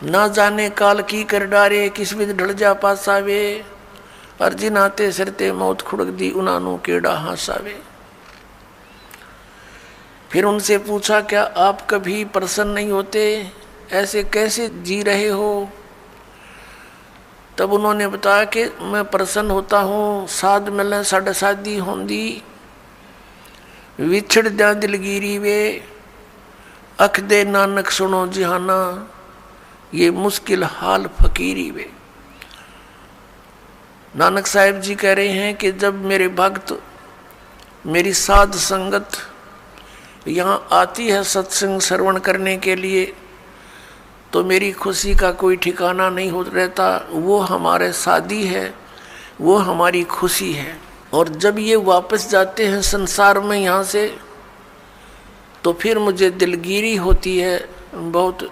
ना जाने काल की कर डारे, किस विध ढल जा पासावे। अर्जी नाते सरते मौत खुड़क दी, उनानू केड़ा हासावे। फिर उनसे पूछा, क्या आप कभी प्रसन्न नहीं होते, ऐसे कैसे जी रहे हो? तब उन्होंने बताया कि मैं प्रसन्न होता हूँ, साध मिले साढ़े शादी होंदी, विछड़ द्या दिलगिरी वे, अख दे नानक सुनो जिहाना, ये मुश्किल हाल फकीरी वे। नानक साहिब जी कह रहे हैं कि जब मेरे भक्त, मेरी साध संगत यहाँ आती है सत्संग श्रवण करने के लिए, तो मेरी खुशी का कोई ठिकाना नहीं हो रहता। वो हमारे साथी है, वो हमारी खुशी है। और जब ये वापस जाते हैं संसार में यहाँ से, तो फिर मुझे दिलगिरी होती है, बहुत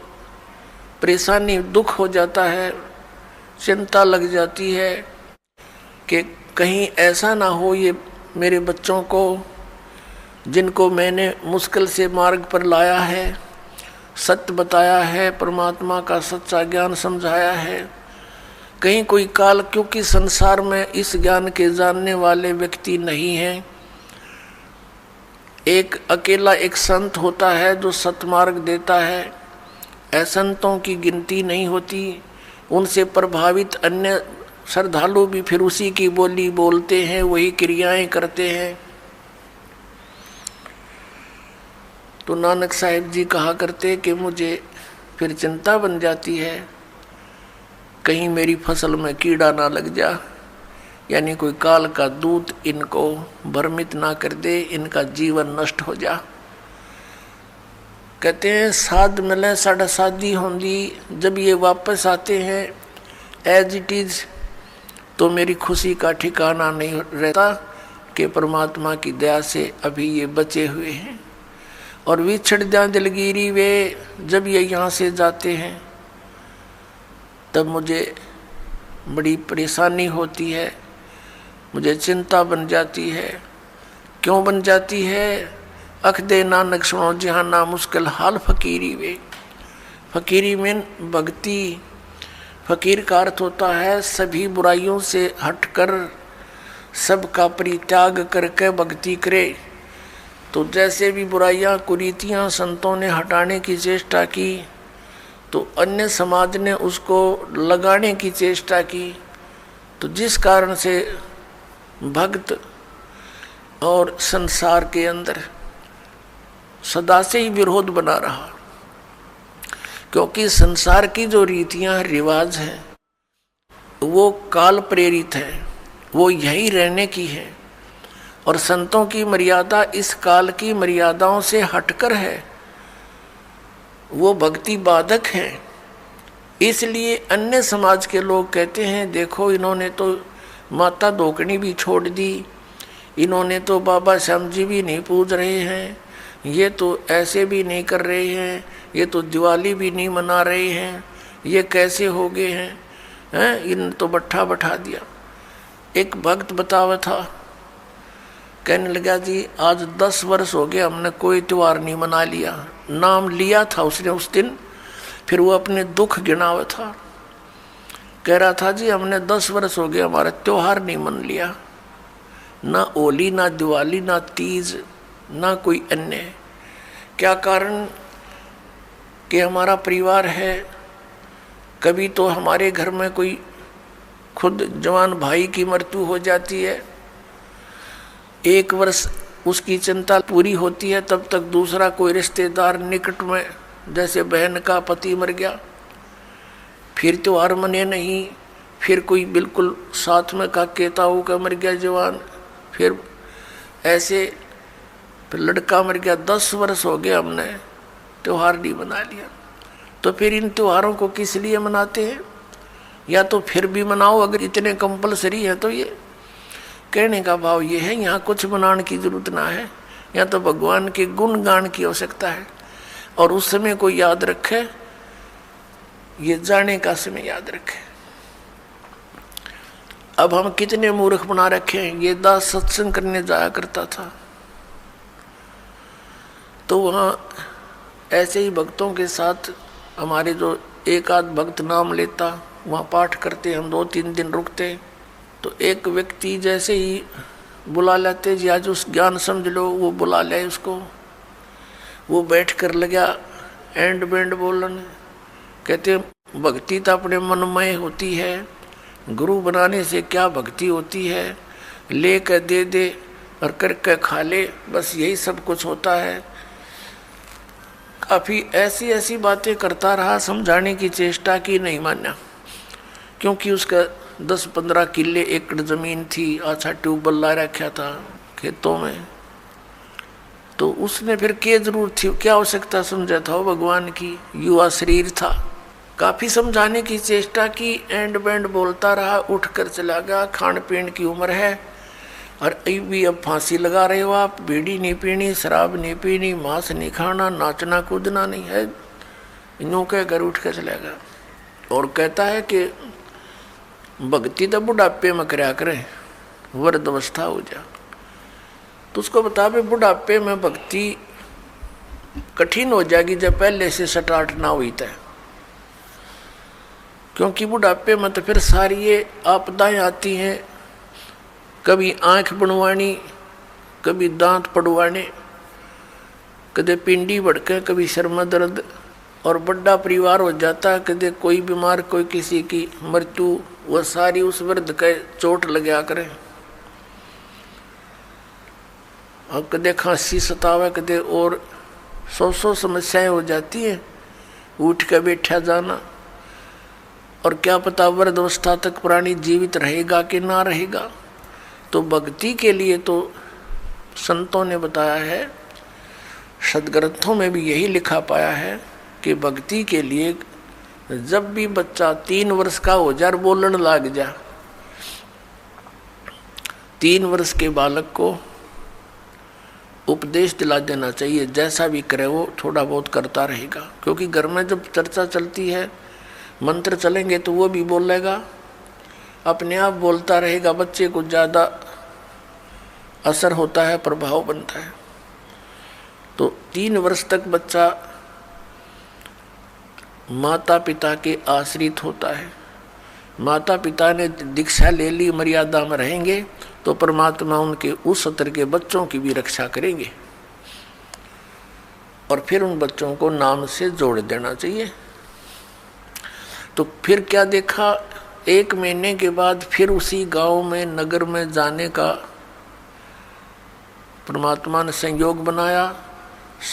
परेशानी, दुख हो जाता है, चिंता लग जाती है कि कहीं ऐसा ना हो ये मेरे बच्चों को, जिनको मैंने मुश्किल से मार्ग पर लाया है, सत्य बताया है, परमात्मा का सच्चा ज्ञान समझाया है, कहीं कोई काल, क्योंकि संसार में इस ज्ञान के जानने वाले व्यक्ति नहीं हैं। एक अकेला एक संत होता है जो सतमार्ग देता है, असंतों की गिनती नहीं होती। उनसे प्रभावित अन्य श्रद्धालु भी फिर उसी की बोली बोलते हैं, वही क्रियाएं करते हैं। तो नानक साहिब जी कहा करते कि मुझे फिर चिंता बन जाती है, कहीं मेरी फसल में कीड़ा ना लग जा, यानी कोई काल का दूत इनको भ्रमित ना कर दे, इनका जीवन नष्ट हो जा। कहते हैं साध मिले साढ़ा शादी होंगी, जब ये वापस आते हैं एज इट इज, तो मेरी खुशी का ठिकाना नहीं रहता कि परमात्मा की दया से अभी ये बचे हुए हैं। और विछड़ जा दिलगिरी वे, जब ये यहाँ से जाते हैं तब मुझे बड़ी परेशानी होती है, मुझे चिंता बन जाती है। क्यों बन जाती है? अख दे नानक सुनो जिहाना, मुश्किल हाल फकीरी वे। फकीरी में भक्ति, फकीर का अर्थ होता है सभी बुराइयों से हटकर सबका परित्याग करके भक्ति करे। तो जैसे भी बुराइयां कुरीतियां संतों ने हटाने की चेष्टा की, तो अन्य समाज ने उसको लगाने की चेष्टा की। तो जिस कारण से भक्त और संसार के अंदर सदा से ही विरोध बना रहा, क्योंकि संसार की जो रीतियां रिवाज हैं वो काल प्रेरित है, वो यही रहने की है। और संतों की मर्यादा इस काल की मर्यादाओं से हटकर है, वो भक्ति बाधक है। इसलिए अन्य समाज के लोग कहते हैं देखो इन्होंने तो माता धोकनी भी छोड़ दी, इन्होंने तो बाबा श्याम जी भी नहीं पूज रहे हैं, ये तो ऐसे भी नहीं कर रहे हैं, ये तो दिवाली भी नहीं मना रहे हैं, ये कैसे हो गए हैं, इन तो बट्ठा बैठा दिया। एक भक्त बतावा था, कहने लगा जी आज 10 वर्ष हो गए हमने कोई त्योहार नहीं मना लिया। नाम लिया था उसने उस दिन, फिर वो अपने दुख गिनावा था, कह रहा था जी हमने 10 वर्ष हो गए हमारा त्योहार नहीं मन लिया, ना होली ना दिवाली ना तीज ना कोई अन्य। क्या कारण? कि हमारा परिवार है, कभी तो हमारे घर में कोई खुद जवान भाई की मृत्यु हो जाती है, 1 वर्ष उसकी चिंता पूरी होती है, तब तक दूसरा कोई रिश्तेदार निकट में, जैसे बहन का पति मर गया, फिर त्योहार मने नहीं, फिर कोई बिल्कुल साथ में का केताऊ का मर गया जवान, फिर ऐसे फिर लड़का मर गया। 10 वर्ष हो गए हमने त्योहार नहीं मना लिया। तो फिर इन त्योहारों को किस लिए मनाते हैं? या तो फिर भी मनाओ अगर इतने कंपलसरी है तो। ये कहने का भाव ये है यहाँ कुछ मनाने की जरूरत ना है, यहाँ तो भगवान के गुण गान की आवश्यकता है। और उस समय को याद रखे, ये जाने का समय याद रखे। अब हम कितने मूर्ख बना रखे हैं। ये दास सत्संग करने जाया करता था, तो वहाँ ऐसे ही भक्तों के साथ हमारे जो एक आध भक्त नाम लेता, वहाँ पाठ करते, हम 2-3 दिन रुकते, तो एक व्यक्ति जैसे ही बुला लेते जी आज उस ज्ञान समझ लो, वो बुला ले उसको, वो बैठ कर लगा एंड बैंड बोलन। कहते भक्ति तो अपने मनमय होती है, गुरु बनाने से क्या भक्ति होती है, ले कर दे दे और करके खा ले, बस यही सब कुछ होता है। काफ़ी ऐसी ऐसी बातें करता रहा, समझाने की चेष्टा की, नहीं माना, क्योंकि उसका 10-15 किले एकड़ ज़मीन थी, अच्छा ट्यूबवेल ला रखा था खेतों में, तो उसने फिर क्या जरूरत थी, क्या आवश्यकता समझा था वो भगवान की, युवा शरीर था। काफ़ी समझाने की चेष्टा की, एंड बैंड बोलता रहा, उठ कर चला गया। खान पीन की उम्र है और भी अब फांसी लगा रहे हो आप, बीड़ी नहीं पीनी, शराब नहीं पीनी, मांस नहीं खाना, नाचना कूदना नहीं है, इनों के घर उठ कर चला गया। और कहता है कि भक्ति तो बुढ़ापे में करया करें, वृद्ध अवस्था हो जा। तो उसको बता भाई बुढ़ापे में भक्ति कठिन हो जाएगी जब पहले से स्टार्ट ना हुई तय, क्योंकि बुढ़ापे में तो फिर सारी ये आपदाएं आती हैं, कभी आंख बनवानी, कभी दांत पड़वाने, कदे पिंडी भड़के, कभी सिर में दर्द, और बड़ा परिवार हो जाता है, कदे कोई बीमार, कोई किसी की मृत्यु, वह सारी उस वृद्ध के चोट लगा करें। और कदे खांसी सतावे, कदे और 100 समस्याएं हो जाती हैं, उठ के बैठा जाना, और क्या पता वृद्ध अवस्था तक प्राणी जीवित रहेगा कि ना रहेगा। तो भक्ति के लिए तो संतों ने बताया है, सदग्रंथों में भी यही लिखा पाया है कि भक्ति के लिए जब भी बच्चा 3 वर्ष का हो जा, बोलने लग जा, 3 वर्ष के बालक को उपदेश दिला देना चाहिए, जैसा भी करे वो थोड़ा बहुत करता रहेगा। क्योंकि घर में जब चर्चा चलती है, मंत्र चलेंगे तो वो भी बोलेगा, अपने आप बोलता रहेगा, बच्चे को ज़्यादा असर होता है, प्रभाव बनता है। तो 3 वर्ष तक बच्चा माता पिता के आश्रित होता है। माता पिता ने दीक्षा ले ली, मर्यादा में रहेंगे तो परमात्मा उनके उस स्तर के बच्चों की भी रक्षा करेंगे, और फिर उन बच्चों को नाम से जोड़ देना चाहिए। तो फिर क्या देखा, 1 महीने के बाद फिर उसी गांव में, नगर में जाने का परमात्मा ने संयोग बनाया,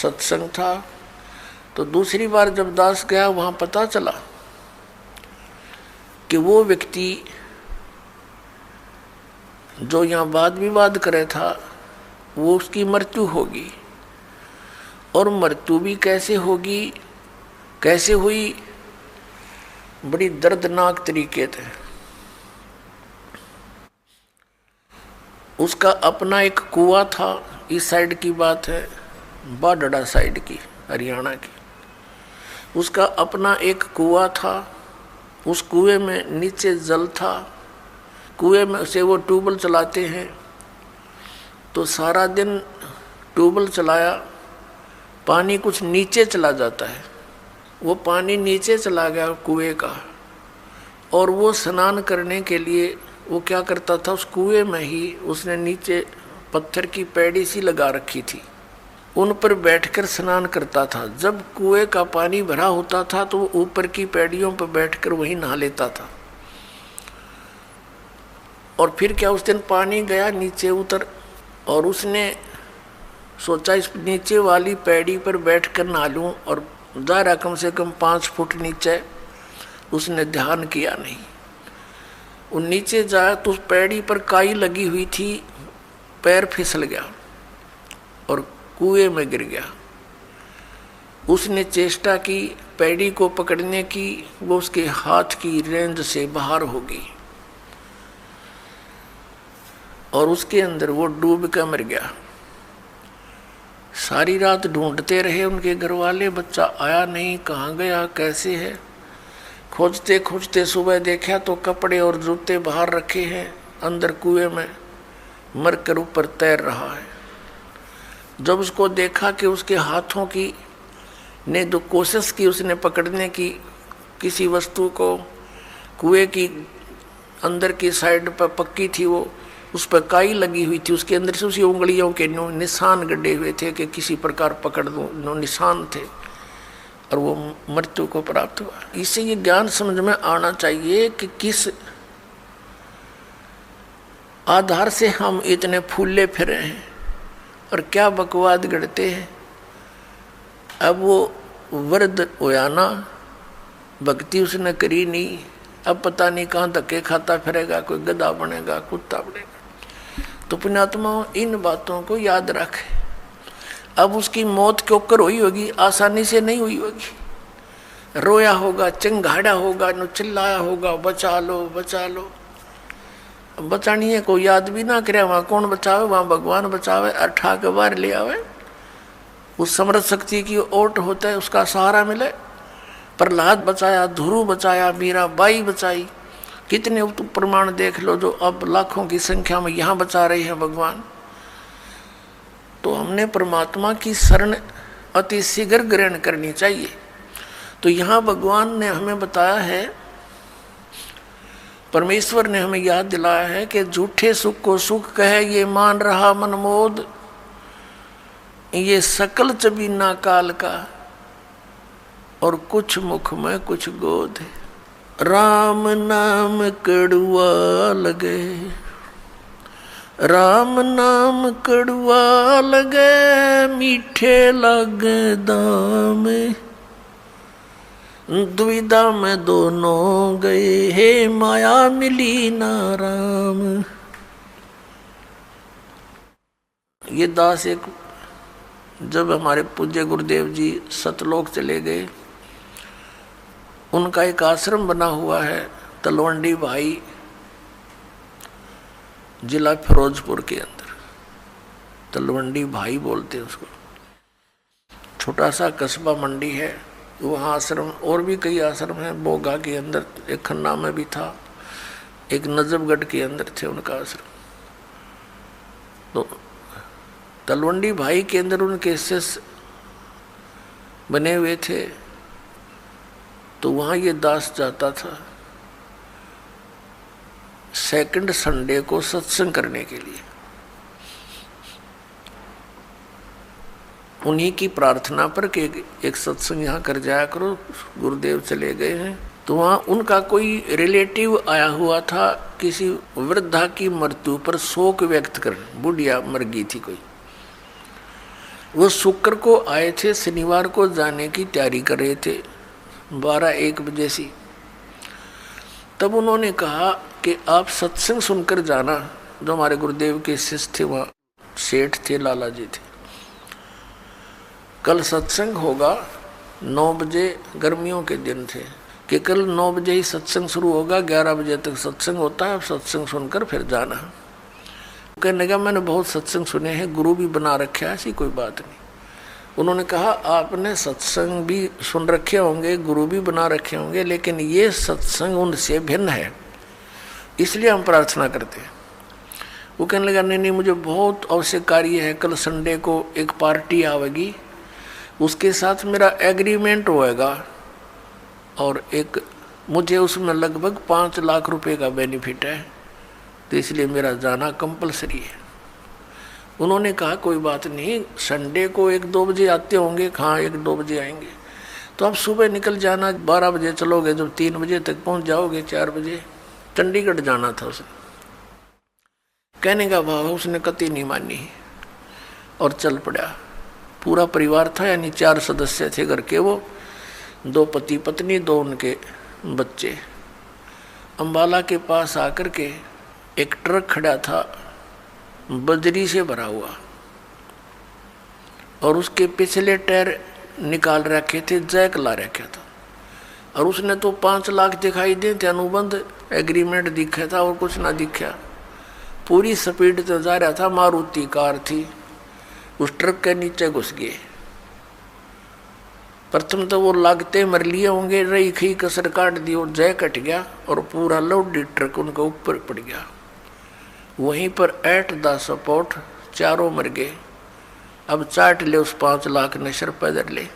सत्संग था। तो दूसरी बार जब दास गया, वहाँ पता चला कि वो व्यक्ति जो यहाँ वाद विवाद करे था, वो उसकी मृत्यु होगी। और मृत्यु भी कैसे होगी, कैसे हुई, बड़ी दर्दनाक तरीके थे। उसका अपना एक कुआं था, इस साइड की बात है, बाडड़ा साइड की, हरियाणा की। उसका अपना एक कुआं था, उस कुएं में नीचे जल था, कुएं में से वो ट्यूबवेल चलाते हैं, तो सारा दिन ट्यूबवेल चलाया, पानी कुछ नीचे चला जाता है, वो पानी नीचे चला गया कुएं का। और वो स्नान करने के लिए वो क्या करता था, उस कुएं में ही उसने नीचे पत्थर की पैड़ी सी लगा रखी थी, उन पर बैठकर स्नान करता था। जब कुएं का पानी भरा होता था तो वो ऊपर की पैड़ियों पर बैठकर वहीं नहा लेता था। और फिर क्या, उस दिन पानी गया, नीचे उतर, और उसने सोचा इस नीचे वाली पैड़ी पर बैठकर नहा लूं, और दायरा कम से कम 5 फुट नीचे। उसने ध्यान किया नहीं, वो नीचे जाया तो उस पैड़ी पर काई लगी हुई थी, पैर फिसल गया और कुएं में गिर गया। उसने चेष्टा की पैड़ी को पकड़ने की, वो उसके हाथ की रेंज से बाहर हो गई और उसके अंदर वो डूब कर मर गया। सारी रात ढूंढते रहे उनके घर वाले, बच्चा आया नहीं, कहाँ गया, कैसे है। खोजते खोजते सुबह देखा तो कपड़े और जूते बाहर रखे हैं, अंदर कुएं में मरकर ऊपर तैर रहा है। जब उसको देखा कि उसके हाथों की ने जो कोशिश की उसने पकड़ने की, किसी वस्तु को कुएं की अंदर की साइड पर पक्की थी, वो उस पर काई लगी हुई थी, उसके अंदर से उसी उंगलियों के निशान गड्ढे हुए थे कि किसी प्रकार पकड़ दो, निशान थे, और वो मृत्यु को प्राप्त हुआ। इससे ये ज्ञान समझ में आना चाहिए कि किस आधार से हम इतने फूले फिरे हैं और क्या बकवाद गढ़ते हैं। अब वो वृद्ध होया ना, भक्ति उसने करी नहीं, अब पता नहीं कहाँ धक्के खाता फिरेगा, कोई गधा बनेगा, कुत्ता बनेगा। तो पुण्यात्मा इन बातों को याद रखे। अब उसकी मौत क्यों कर हुई होगी, आसानी से नहीं हुई होगी, रोया होगा, चिंगाड़ा होगा, न चिल्लाया होगा, बचा लो बचा लो। बचानी है कोई याद भी ना करे, वहाँ कौन बचावे, वहाँ भगवान बचावे, अठा के बाहर ले आवे। उस समर्थ शक्ति की ओट होता है, उसका सहारा मिले। प्रहलाद बचाया, ध्रुव बचाया, मीराबाई बचाई, कितने प्रमाण देख लो जो अब लाखों की संख्या में यहाँ बचा रहे हैं भगवान। तो हमने परमात्मा की शरण अति शीघ्र ग्रहण करनी चाहिए। तो यहाँ भगवान ने हमें बताया है, परमेश्वर ने हमें याद दिलाया है कि झूठे सुख को सुख कहे ये मान रहा मनमोद, ये सकल चबीना काल का, और कुछ मुख में कुछ गोद है। राम नाम कड़ुआ लगे, राम नाम कड़ुआ लगे, मीठे लगे दाम, दुविधा में दोनों गए, हे माया मिली ना राम। ये दास एक, जब हमारे पूज्य गुरुदेव जी सतलोक चले गए, उनका एक आश्रम बना हुआ है तलवंडी भाई, जिला फिरोजपुर के अंदर। तलवंडी भाई बोलते हैं उसको, छोटा सा कस्बा मंडी है, वहाँ आश्रम, और भी कई आश्रम हैं। बोगा के अंदर एक, खन्ना में भी था, एक नजफगढ़ के अंदर थे उनका आश्रम। तो तलवंडी भाई के अंदर उनके शिष्य बने हुए थे। तो वहाँ ये दास जाता था सेकंड संडे को सत्संग करने के लिए। उन्हीं की प्रार्थना पर कि एक सत्संग यहाँ कर जाया करो, गुरुदेव चले गए हैं। तो वहाँ उनका कोई रिलेटिव आया हुआ था, किसी वृद्धा की मृत्यु पर शोक व्यक्त कर, बुढ़िया मर गई थी कोई। वो शुक्र को आए थे, शनिवार को जाने की तैयारी कर रहे थे 12-1 बजे से। तब उन्होंने कहा कि आप सत्संग सुनकर जाना। जो हमारे गुरुदेव के शिष्य थे, वहाँ सेठ थे, लाला जी थे। कल सत्संग होगा 9 बजे, गर्मियों के दिन थे कि कल 9 बजे ही सत्संग शुरू होगा, 11 बजे तक सत्संग होता है, सत्संग सुनकर फिर जाना। कहने लगा मैंने बहुत सत्संग सुने हैं, गुरु भी बना रखे है, ऐसी कोई बात नहीं। उन्होंने कहा आपने सत्संग भी सुन रखे होंगे, गुरु भी बना रखे होंगे, लेकिन ये सत्संग उनसे भिन्न है, इसलिए हम प्रार्थना करते हैं। वो कहने लगा नहीं, मुझे बहुत आवश्यक कार्य है, कल संडे को एक पार्टी आवेगी, उसके साथ मेरा एग्रीमेंट होएगा, और एक मुझे उसमें लगभग 5 लाख रुपए का बेनिफिट है, तो इसलिए मेरा जाना कंपलसरी है। उन्होंने कहा कोई बात नहीं, संडे को 1-2 बजे आते होंगे। हाँ 1-2 बजे आएंगे, तो आप सुबह निकल जाना, 12 बजे चलोगे, जब 3 बजे तक पहुंच जाओगे, 4 बजे। चंडीगढ़ जाना था उसने। कहने का भाव उसने कतई नहीं मानी और चल पड़ा। पूरा परिवार था, यानी 4 सदस्य थे घर के, वो 2 पति पत्नी, 2 उनके बच्चे। अम्बाला के पास आकर के एक ट्रक खड़ा था, बजरी से भरा हुआ, और उसके पिछले टायर निकाल रखे थे, जैक ला रखा था, और उसने तो 5 लाख दिखाई दे थे, अनुबंध एग्रीमेंट दिखा था और कुछ ना दिखा। पूरी स्पीड से जा रहा था, मारुति कार थी, उस ट्रक के नीचे घुस गए। प्रथम तो वो लागते मर लिए होंगे, रही खी कसर काट दी और जय कट गया, और पूरा लोडेड ट्रक उनके ऊपर पड़ गया। वहीं पर एट द सपोर्ट 4 मर गए। अब चाट ले उस 5 लाख ने, सर पैदल ले।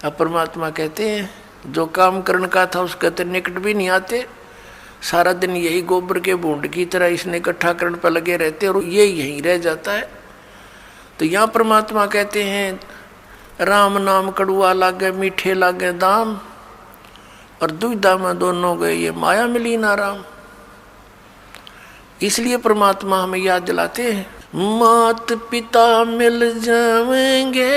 अब परमात्मा कहते हैं जो काम करने का था उसके तो निकट भी नहीं आते, सारा दिन यही गोबर के बूंद की तरह इसने इकट्ठा करने पर लगे रहते और ये यहीं रह जाता है। तो यहाँ परमात्मा कहते हैं राम नाम कड़ुआ लागे मीठे लागे दाम, और दुविधा में दोनों गए ये माया मिली ना राम। इसलिए परमात्मा हमें याद दिलाते हैं, मात पिता मिल जाएंगे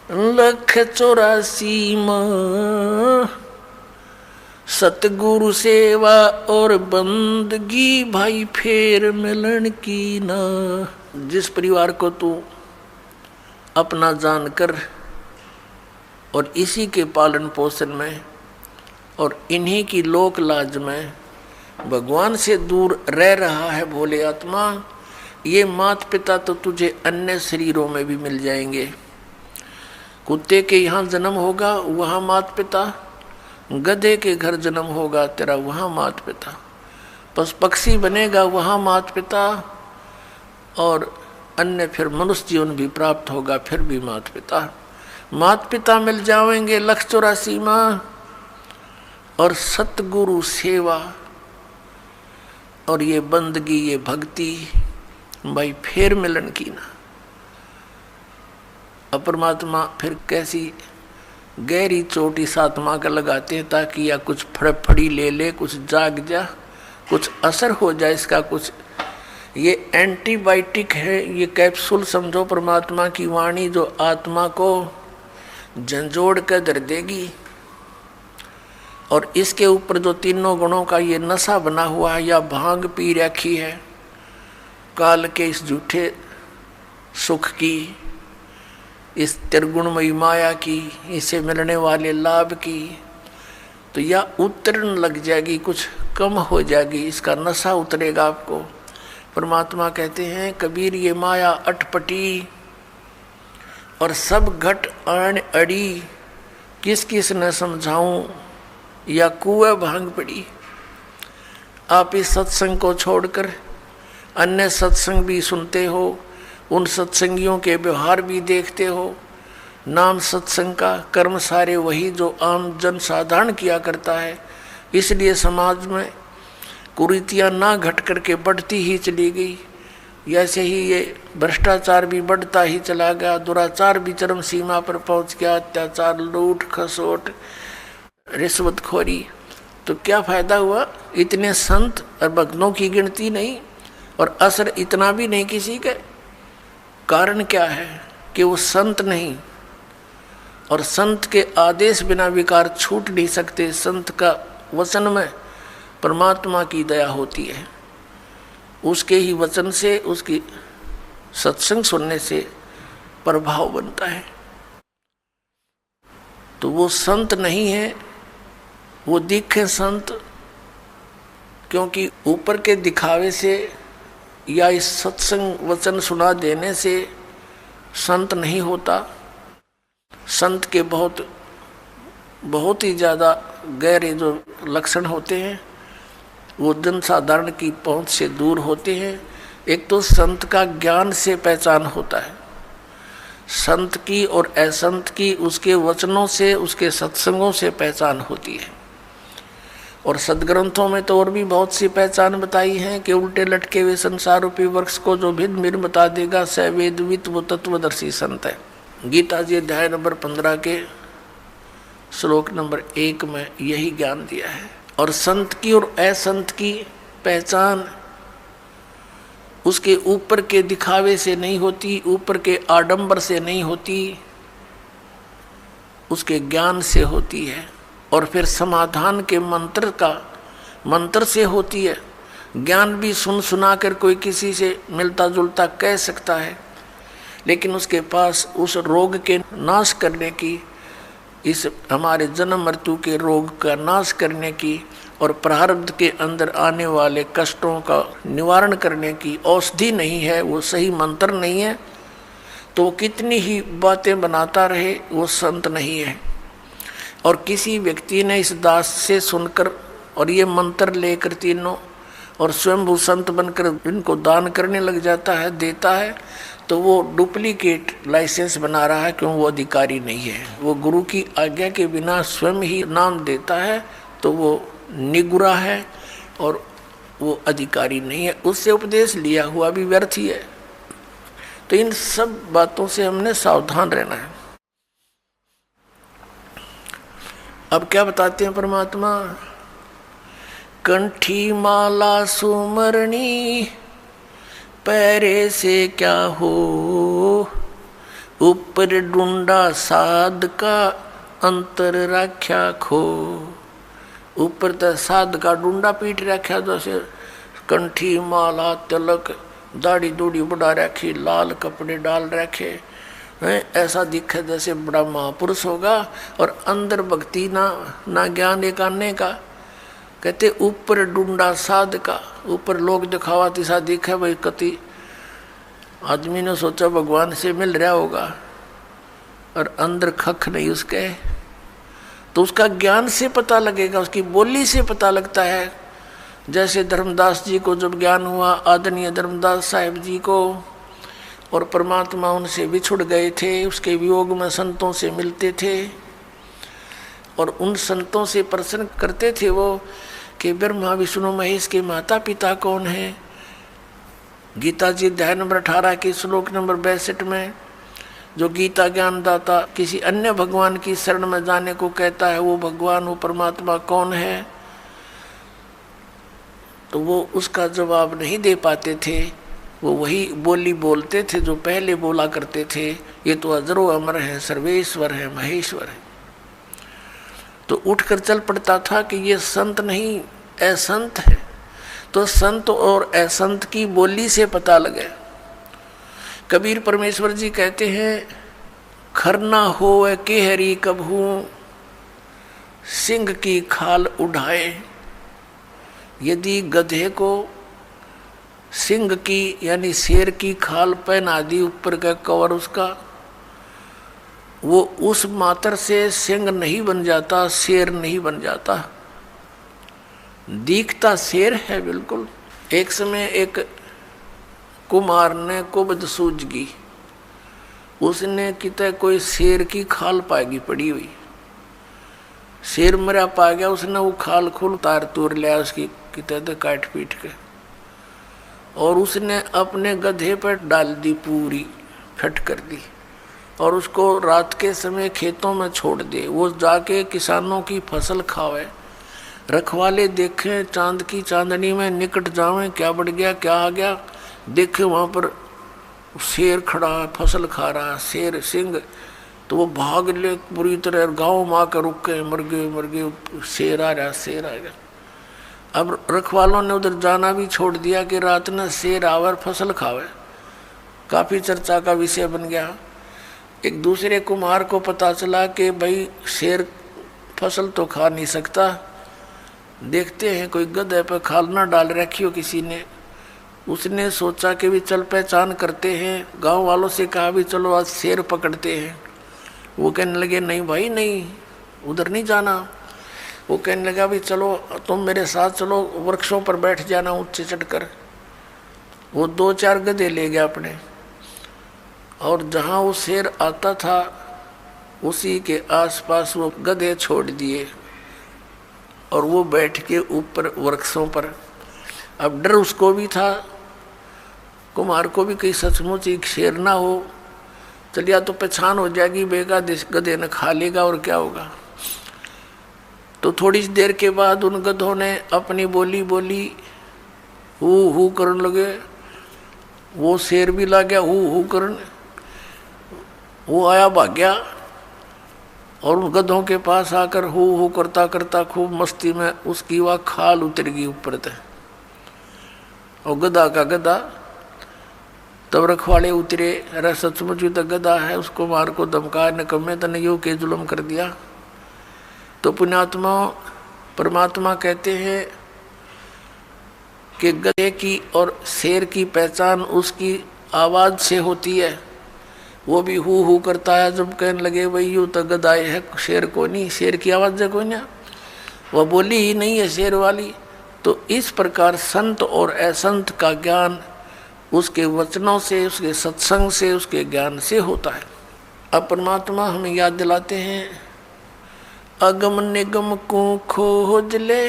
184 माँ, सतगुरु सेवा और बंदगी भाई फेर मिलन की ना। जिस परिवार को तू अपना जानकर और इसी के पालन पोषण में और इन्हीं की लोक लाज में भगवान से दूर रह रहा है भोले आत्मा, ये माता पिता तो तुझे अन्य शरीरों में भी मिल जाएंगे। कुत्ते के यहाँ जन्म होगा वहाँ माता पिता, गधे के घर जन्म होगा तेरा वहाँ माता पिता, बस पक्षी बनेगा वहाँ माता पिता, और अन्य फिर मनुष्य जीवन भी प्राप्त होगा फिर भी माता पिता। माता पिता मिल जाएंगे 184 माँ, और सतगुरु सेवा और ये बंदगी ये भक्ति भाई फेर मिलन की ना। अब परमात्मा फिर कैसी गहरी चोट इस आत्मा का लगाते हैं ताकि या कुछ फड़फड़ी ले ले, कुछ जाग जा, कुछ असर हो जाए इसका कुछ। ये एंटीबायोटिक है, ये कैप्सूल समझो परमात्मा की वाणी जो आत्मा को झंझोड़ कर धर देगी। और इसके ऊपर जो तीनों गुणों का ये नशा बना हुआ है या भांग पी रखी है काल के इस झूठे सुख की, इस त्रिगुणमयी माया की, इसे मिलने वाले लाभ की, तो या उतरने लग जाएगी, कुछ कम हो जाएगी, इसका नशा उतरेगा आपको। परमात्मा कहते हैं कबीर ये माया अटपटी और सब घट आन अड़ी, किस किस न समझाऊं या कुएं भांग पड़ी। आप इस सत्संग को छोड़कर अन्य सत्संग भी सुनते हो, उन सत्संगियों के व्यवहार भी देखते हो। नाम सत्संग का कर्म सारे वही जो आम जन साधारण किया करता है, इसलिए समाज में कुरीतियाँ ना घट करके बढ़ती ही चली गई। ऐसे ही ये भ्रष्टाचार भी बढ़ता ही चला गया, दुराचार भी चरम सीमा पर पहुंच गया, अत्याचार, लूट खसोट, रिश्वतखोरी। तो क्या फायदा हुआ? इतने संत और भक्तों की गिनती नहीं और असर इतना भी नहीं किसी के। कारण क्या है कि वो संत नहीं, और संत के आदेश बिना विकार छूट नहीं सकते। संत का वचन में परमात्मा की दया होती है, उसके ही वचन से, उसकी सत्संग सुनने से प्रभाव बनता है। तो वो संत नहीं है, वो दिखे संत, क्योंकि ऊपर के दिखावे से या इस सत्संग वचन सुना देने से संत नहीं होता। संत के बहुत ही ज़्यादा गहरे जो लक्षण होते हैं वो जन साधारण की पहुंच से दूर होते हैं। एक तो संत का ज्ञान से पहचान होता है, संत की और असंत की उसके वचनों से, उसके सत्संगों से पहचान होती है। और सदग्रंथों में तो और भी बहुत सी पहचान बताई है कि उल्टे लटके हुए संसार रूपी वृक्ष को जो भिन्न भिन्न बता देगा स वेदवित वो तत्वदर्शी संत है। गीता जी अध्याय नंबर 15 के श्लोक नंबर 1 में यही ज्ञान दिया है। और संत की और असंत की पहचान उसके ऊपर के दिखावे से नहीं होती, ऊपर के आडंबर से नहीं होती, उसके ज्ञान से होती है। और फिर समाधान के मंत्र से होती है। ज्ञान भी सुना कर कोई किसी से मिलता जुलता कह सकता है, लेकिन उसके पास उस रोग के नाश करने की, इस हमारे जन्म मृत्यु के रोग का नाश करने की और प्रारब्ध के अंदर आने वाले कष्टों का निवारण करने की औषधि नहीं है, वो सही मंत्र नहीं है, तो कितनी ही बातें बनाता रहे वो संत नहीं है। और किसी व्यक्ति ने इस दास से सुनकर और ये मंत्र लेकर तीनों और स्वयं संत बनकर इनको दान करने लग जाता है, देता है, तो वो डुप्लीकेट लाइसेंस बना रहा है, क्यों? वो अधिकारी नहीं है। वो गुरु की आज्ञा के बिना स्वयं ही नाम देता है तो वो निगुरा है और वो अधिकारी नहीं है, उससे उपदेश लिया हुआ भी व्यर्थ ही है। तो इन सब बातों से हमने सावधान रहना है। अब क्या बताते हैं परमात्मा? कंठी माला सुमरणी पैरे से क्या हो, ऊपर डूंडा साध का अंतर राख्या खो। ऊपर तो साध का डूंडा पीट रखा, जैसे कंठी माला तिलक दाढ़ी दूढ़ी बढ़ा रखी, लाल कपड़े डाल रखे, ऐसा दिखे जैसे बड़ा महापुरुष होगा, और अंदर भक्ति ना ज्ञान एक आने का। कहते ऊपर डूंडा साध का, ऊपर लोग दिखावा तिसा दिखे भाई, कति आदमी ने सोचा भगवान से मिल रहा होगा और अंदर खख नहीं उसके, तो उसका ज्ञान से पता लगेगा, उसकी बोली से पता लगता है। जैसे धर्मदास जी को जब ज्ञान हुआ, आदरणीय धर्मदास साहिब जी को, और परमात्मा उनसे बिछुड़ गए थे, उसके वियोग में संतों से मिलते थे और उन संतों से प्रश्न करते थे वो कि ब्रह्मा विष्णु महेश के माता पिता कौन है। गीता जी अध्याय नंबर 18 के श्लोक नंबर 62 में जो गीता ज्ञान दाता किसी अन्य भगवान की शरण में जाने को कहता है, वो भगवान, वो परमात्मा कौन है, तो वो उसका जवाब नहीं दे पाते थे। वो वही बोली बोलते थे जो पहले बोला करते थे, ये तो अजरो अमर है, सर्वेश्वर है, महेश्वर है। तो उठकर चल पड़ता था कि ये संत नहीं असंत है। तो संत और असंत की बोली से पता लगे। कबीर परमेश्वर जी कहते हैं, खरना होवे केहरी कभू सिंह की खाल उठाए। यदि गधे को सिंह की यानी शेर की खाल पहना दी, ऊपर का कवर उसका, वो उस मात्र से सिंह नहीं बन जाता, शेर नहीं बन जाता, दिखता शेर है बिल्कुल। एक समय एक कुमार ने कुबद सूझगी, उसने कितने कोई शेर की खाल पाएगी पड़ी हुई, शेर मरा पा गया, उसने वो खाल खुल तार तोड़ लिया उसकी कितने काट पीट के, और उसने अपने गधे पर डाल दी, पूरी फट कर दी, और उसको रात के समय खेतों में छोड़ दे, वो जाके किसानों की फसल खावे। रखवाले देखें चांद की चांदनी में निकट जावें, क्या बढ़ गया क्या आ गया, देखे वहाँ पर शेर खड़ा है, फसल खा रहा है, शेर सिंह, तो वो भाग ले बुरी तरह, गाँव में आकर रुक गए, मर गए, शेर आ रहा, शेर आ गया। अब रखवालों ने उधर जाना भी छोड़ दिया कि रात में शेर आवर फसल खावे, काफ़ी चर्चा का विषय बन गया। एक दूसरे कुम्हार को पता चला कि भाई शेर फसल तो खा नहीं सकता, देखते हैं कोई गधे पे खाल ना डाल रखी हो किसी ने। उसने सोचा कि भी चल पहचान करते हैं, गांव वालों से कहा भी चलो आज शेर पकड़ते हैं। वो कहने लगे नहीं भाई नहीं, उधर नहीं जाना। वो कहने लगा भी चलो तुम मेरे साथ चलो, वृक्षों पर बैठ जाना ऊंचे चढ़कर। वो 2-4 गधे ले गया अपने, और जहाँ वो शेर आता था उसी के आसपास वो गधे छोड़ दिए, और वो बैठ के ऊपर वृक्षों पर। अब डर उसको भी था, कुमार को भी, कहीं सचमुच एक शेर ना हो, चलिया तो पहचान हो जाएगी, बेगा गधे ने खा लेगा और क्या होगा। तो थोड़ी देर के बाद उन गधों ने अपनी बोली बोली, हू करने लगे। वो शेर भी ला गया हू करने, वो आया भाग गया, और उन गधों के पास आकर हू करता करता खूब मस्ती में उसकी वह खाल उतर गई ऊपर तक, और गधा का गधा। तब रखवाले उतरे, अरे सचमुच तो गधा है, उसको मार को धमकाया, निकम्मे तने यूं के जुल्म कर दिया। तो पुण्यात्मा परमात्मा कहते हैं कि गधे की और शेर की पहचान उसकी आवाज़ से होती है। वो भी हू करता है, जब कहने लगे भाई यूँ तो गधा है, शेर को नहीं, शेर की आवाज़ को नहीं, वह बोली ही नहीं है शेर वाली, तो इस प्रकार संत और असंत का ज्ञान उसके वचनों से, उसके सत्संग से, उसके ज्ञान से होता है। अब परमात्मा हमें याद दिलाते हैं, अगम निगम को खोज ले,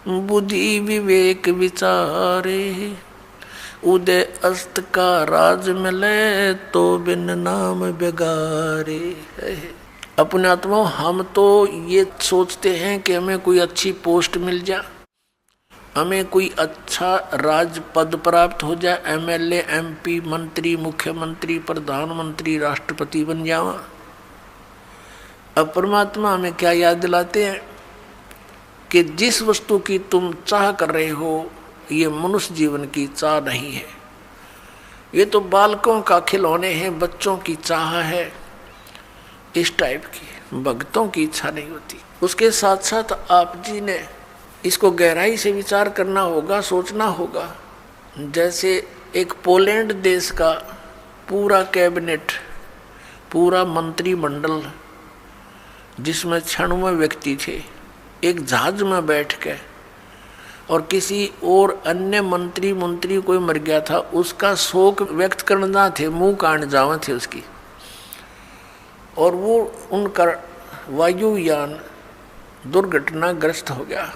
बुद्धि विवेक विचारे, उदय अस्त का राज मिले, तो बिन नाम बेगारे। अपने आत्मा हम तो ये सोचते हैं कि हमें कोई अच्छी पोस्ट मिल जाए, हमें कोई अच्छा राज पद प्राप्त हो जाए, एमएलए, एमपी, मंत्री, मुख्यमंत्री, प्रधानमंत्री, राष्ट्रपति बन जावा। अब परमात्मा हमें क्या याद दिलाते हैं कि जिस वस्तु की तुम चाह कर रहे हो, ये मनुष्य जीवन की चाह नहीं है, ये तो बालकों का खिलौने हैं, बच्चों की चाह है, इस टाइप की, भक्तों की इच्छा नहीं होती। उसके साथ साथ आप जी ने इसको गहराई से विचार करना होगा, सोचना होगा। जैसे एक पोलैंड देश का पूरा कैबिनेट, पूरा मंत्रिमंडल, जिसमें 96 व्यक्ति थे, एक जहाज में बैठ के, और किसी और अन्य मंत्री कोई मर गया था, उसका शोक व्यक्त करना थे, मुंह काट जावा थे उसकी, और वो उनका वायुयान दुर्घटनाग्रस्त हो गया,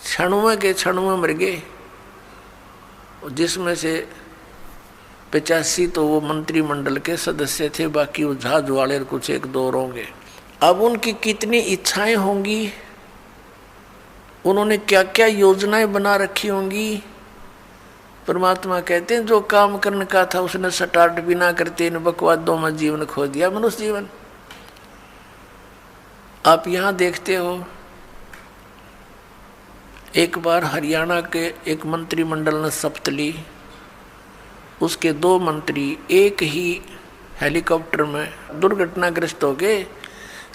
96 के 96 मर गए, जिसमें से 85 तो वो मंत्रिमंडल के सदस्य थे, बाकी वो जहाज वाले कुछ एक दो होंगे। अब उनकी कितनी इच्छाएं होंगी, उन्होंने क्या क्या योजनाएं बना रखी होंगी। परमात्मा कहते हैं जो काम करने का था उसने स्टार्ट भी ना करते इन बकवादों में जीवन खो दिया, मनुष्य जीवन। आप यहाँ देखते हो, एक बार हरियाणा के एक मंत्रिमंडल ने शपथ ली, उसके 2 मंत्री एक ही हेलीकॉप्टर में दुर्घटनाग्रस्त हो गए।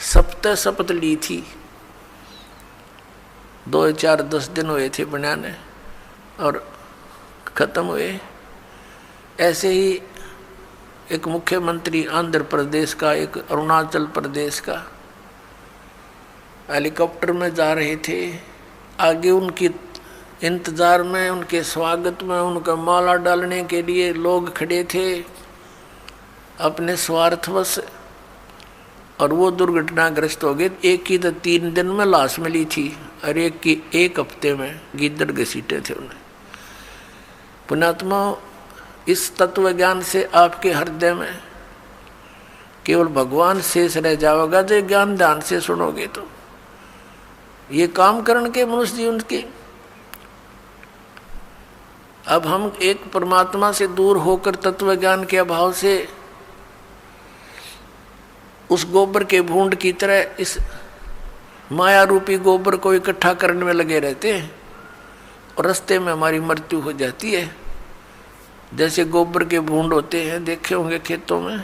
शपथ ली थी, 2-4-10 दिन हुए थे बनाने और खत्म हुए। ऐसे ही एक मुख्यमंत्री आंध्र प्रदेश का, एक अरुणाचल प्रदेश का, हेलीकॉप्टर में जा रहे थे, आगे उनकी इंतज़ार में, उनके स्वागत में, उनका माला डालने के लिए लोग खड़े थे अपने स्वार्थवश, और वो दुर्घटनाग्रस्त हो गए। एक की तो 3 दिन में लाश मिली थी और एक की 1 हफ्ते में गिद्दड़ घसीटे थे उन्हें। पुण्यात्मा, इस तत्व ज्ञान से आपके हृदय में केवल भगवान शेष रह जाएगा जो ज्ञान ध्यान से सुनोगे तो। ये काम करण के मनुष्य जीवन के, अब हम एक परमात्मा से दूर होकर तत्व ज्ञान के अभाव से उस गोबर के भूंड की तरह इस माया रूपी गोबर को इकट्ठा करने में लगे रहते हैं, और रास्ते में हमारी मृत्यु हो जाती है। जैसे गोबर के भूंड होते हैं, देखे होंगे खेतों में,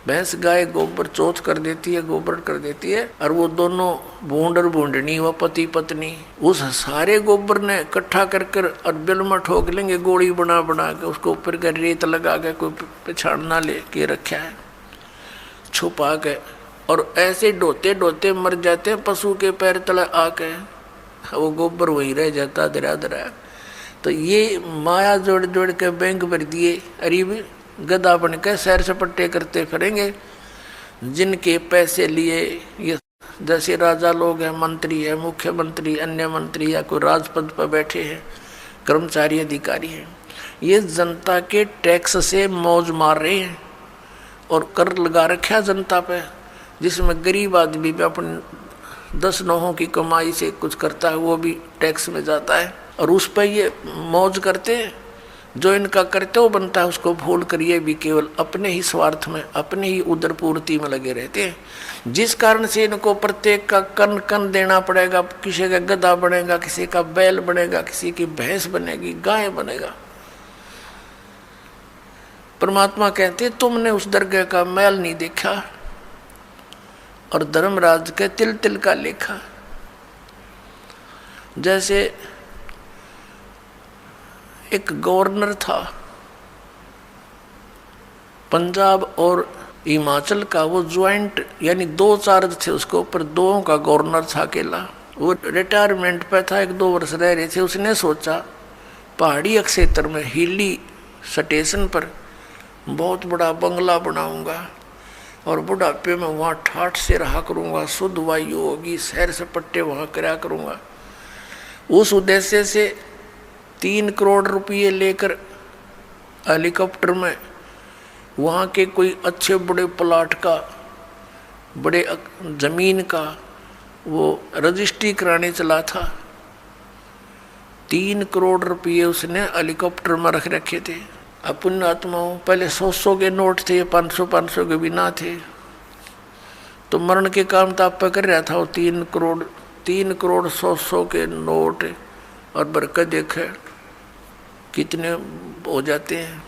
भैंस गाय गोबर चौथ कर देती है, गोबर कर देती है, और वो दोनों भूंड और भूंडनी, वो पति पत्नी, उस सारे गोबर ने इकट्ठा कर कर और बिल में ठोक लेंगे, गोली बना बना के, उसको ऊपर का रेत लगा के कोई पिछाड़ ना ले के रखा है छुपा के, और ऐसे ढोते ढोते मर जाते हैं पशु के पैर तले आके, वो गोबर वहीं रह जाता दरा दरा। तो ये माया जोड़ जोड़ के बैंक भर दिए, अरे गधा बन के सैर सपट्टे करते फिरेंगे, जिनके पैसे लिए ये जैसे राजा लोग हैं, मंत्री है, मुख्यमंत्री, अन्य मंत्री या कोई राजपद पर बैठे हैं, कर्मचारी अधिकारी हैं, ये जनता के टैक्स से मौज मार रहे हैं और कर लगा रखा जनता पे, जिसमें गरीब आदमी भी अपने 10 नौहों की कमाई से कुछ करता है, वो भी टैक्स में जाता है और उस पर ये मौज करते हैं। जो इनका कर्तव्य बनता है उसको भूल कर ये भी केवल अपने ही स्वार्थ में, अपने ही उदर पूर्ति में लगे रहते हैं, जिस कारण से इनको प्रत्येक का कन कन देना पड़ेगा। किसी का गधा बनेगा, किसी का बैल बनेगा, किसी की भैंस बनेगी, गाय बनेगा। परमात्मा कहते तुमने उस दरगाह का मैल नहीं देखा और धर्मराज के तिल तिल का लेखा। जैसे एक गवर्नर था पंजाब और हिमाचल का, वो ज्वाइंट यानी 2 चार्ज थे उसके ऊपर, 2 का गवर्नर था अकेला। वो रिटायरमेंट पे था, 1-2 वर्ष रह रहे थे। उसने सोचा पहाड़ी क्षेत्र में हिली स्टेशन पर बहुत बड़ा बंगला बनाऊंगा और बुढ़ापे में वहाँ ठाठ से रहा करूँगा, शुद्ध वायु होगी, सैर सपट्टे वहाँ कराया करूँगा। उस उद्देश्य से 3 करोड़ रुपये लेकर हेलीकॉप्टर में वहाँ के कोई अच्छे बड़े प्लाट का, बड़े जमीन का वो रजिस्ट्री कराने चला था। 3 करोड़ रुपये उसने हेलीकॉप्टर में रख रखे थे। अपन आत्माओं पहले 100 के नोट थे, 500 के भी ना थे, तो मरण के काम ताप पे कर रहा था वो 3 करोड़ 100 के नोट। और बरकत देखे कितने हो जाते हैं।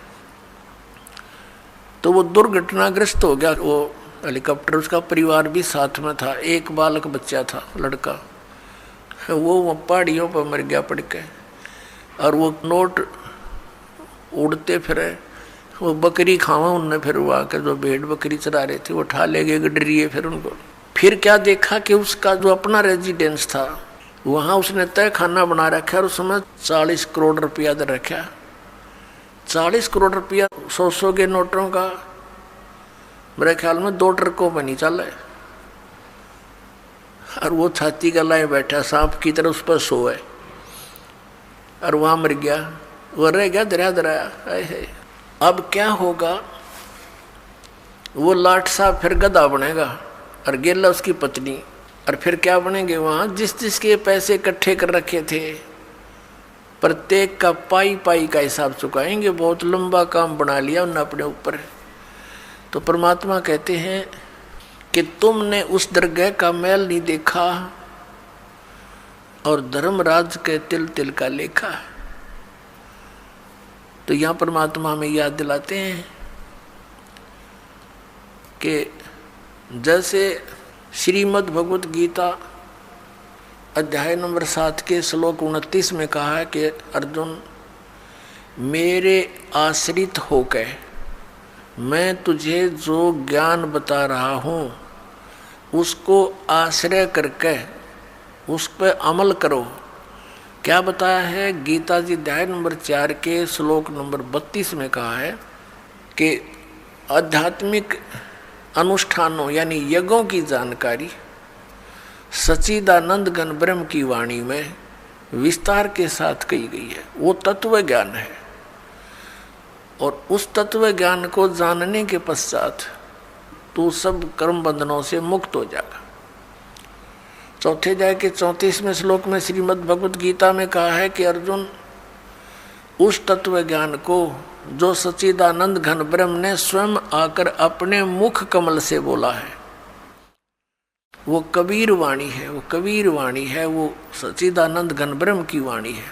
तो वो दुर्घटनाग्रस्त हो गया वो हेलीकॉप्टर। उसका परिवार भी साथ में था, एक बालक बच्चा था, लड़का, वो पहाड़ियों पर मर गया पड़ के। और वो नोट उड़ते फिरे, वो बकरी खावा उनने, फिर वो आकर जो भेड़ बकरी चरा रहे थे वो उठा ले गए गडरिए। फिर उनको फिर क्या देखा कि उसका जो अपना रेजिडेंस था वहाँ उसने तय खाना बना रखा और उसमें 40 करोड़ रुपया दे रखा। 40 करोड़ रुपया 100 के नोटों का मेरे ख्याल में 2 ट्रकों पर नहीं चल है। और वो छाती का लाए बैठा सांप की तरह उस पर सोए और वहाँ मर गया। वो रह गया दराया। अब क्या होगा? वो लाट साहब फिर गधा बनेगा और गेला उसकी पत्नी, और फिर क्या बनेंगे वहाँ? जिसके पैसे इकट्ठे कर रखे थे प्रत्येक का पाई का हिसाब चुकाएंगे। बहुत लंबा काम बना लिया उन्होंने अपने ऊपर। तो परमात्मा कहते हैं कि तुमने उस दरगाह का मैल नहीं देखा और धर्मराज के तिल तिल का लेखा। तो यहाँ परमात्मा हमें याद दिलाते हैं कि जैसे श्रीमद् भगवत गीता अध्याय नंबर 7 के श्लोक 29 में कहा है कि अर्जुन, मेरे आश्रित होकर मैं तुझे जो ज्ञान बता रहा हूँ उसको आश्रय करके उस पर अमल करो। क्या बताया है? गीता जी अध्याय नंबर 4 के श्लोक नंबर 32 में कहा है कि आध्यात्मिक अनुष्ठानों यानी यज्ञों की जानकारी सच्चिदानंद घन ब्रह्म की वाणी में विस्तार के साथ कही गई है। वो तत्व ज्ञान है और उस तत्व ज्ञान को जानने के पश्चात तू सब कर्म बंधनों से मुक्त हो जाएगा। चौथे अध्याय के 34वें श्लोक में श्रीमद् भगवत गीता में कहा है कि अर्जुन, उस तत्व ज्ञान को जो सच्चिदानंद घन ब्रह्म ने स्वयं आकर अपने मुख कमल से बोला है, वो कबीर वाणी है, वो कबीर वाणी है, वो सच्चिदानंद घन ब्रह्म की वाणी है,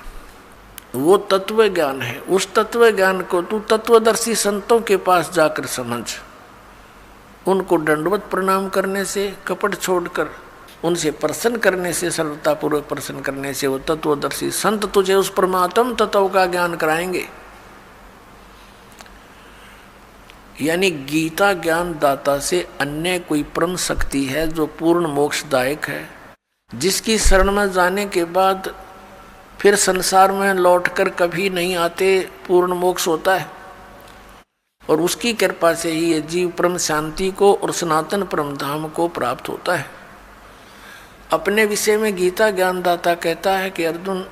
वो तत्व ज्ञान है। उस तत्व ज्ञान को तू तत्वदर्शी संतों के पास जाकर समझ। उनको दंडवत प्रणाम करने से, कपट छोड़कर उनसे प्रसन्न करने से, सरलतापूर्वक प्रसन्न करने से वो तत्वदर्शी संत तुझे उस परमात्म तत्व का ज्ञान कराएंगे। यानी गीता ज्ञान दाता से अन्य कोई परम शक्ति है जो पूर्ण मोक्षदायक है, जिसकी शरण में जाने के बाद फिर संसार में लौटकर कभी नहीं आते, पूर्ण मोक्ष होता है। और उसकी कृपा से ही ये जीव परम शांति को और सनातन परम धाम को प्राप्त होता है। अपने विषय में गीता ज्ञानदाता कहता है कि अर्जुन,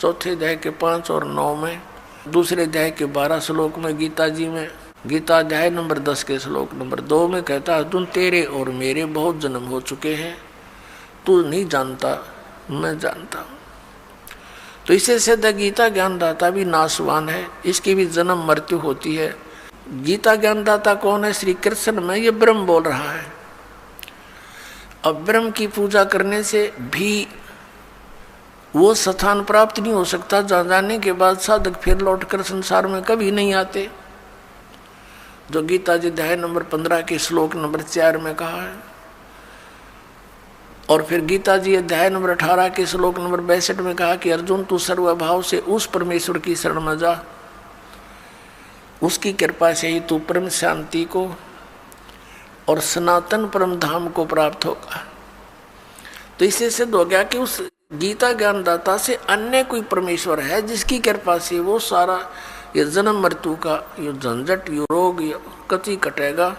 चौथे अध्याय के 5 और 9 में, दूसरे अध्याय के 12 श्लोक में गीता जी में, गीता अध्याय नंबर 10 के श्लोक नंबर 2 में कहता है, अर्जुन तेरे और मेरे बहुत जन्म हो चुके हैं, तू नहीं जानता, मैं जानता हूँ। तो इसे सिद्ध गीता ज्ञानदाता भी नाशवान है, इसकी भी जन्म मृत्यु होती है। गीता ज्ञानदाता कौन है? श्री कृष्ण में ये ब्रह्म बोल रहा है। अब ब्रह्म की पूजा करने से भी वो स्थान प्राप्त नहीं हो सकता जहाँ जाने के बाद साधक फिर लौटकर संसार में कभी नहीं आते, जो गीता जी अध्याय नंबर 15 के श्लोक नंबर 4 में कहा है। और फिर गीता जी अध्याय नंबर 18 के श्लोक नंबर 62 में कहा कि अर्जुन, तू सर्वभाव से उस परमेश्वर की शरण में जा, उसकी कृपा से ही तू परम शांति को और सनातन परम धाम को प्राप्त होगा। तो इससे सिद्ध हो गया कि उस गीता ज्ञानदाता से अन्य कोई परमेश्वर है जिसकी कृपा से वो सारा ये जन्म मृत्यु का ये झंझट, ये रोग, ये कति कटेगा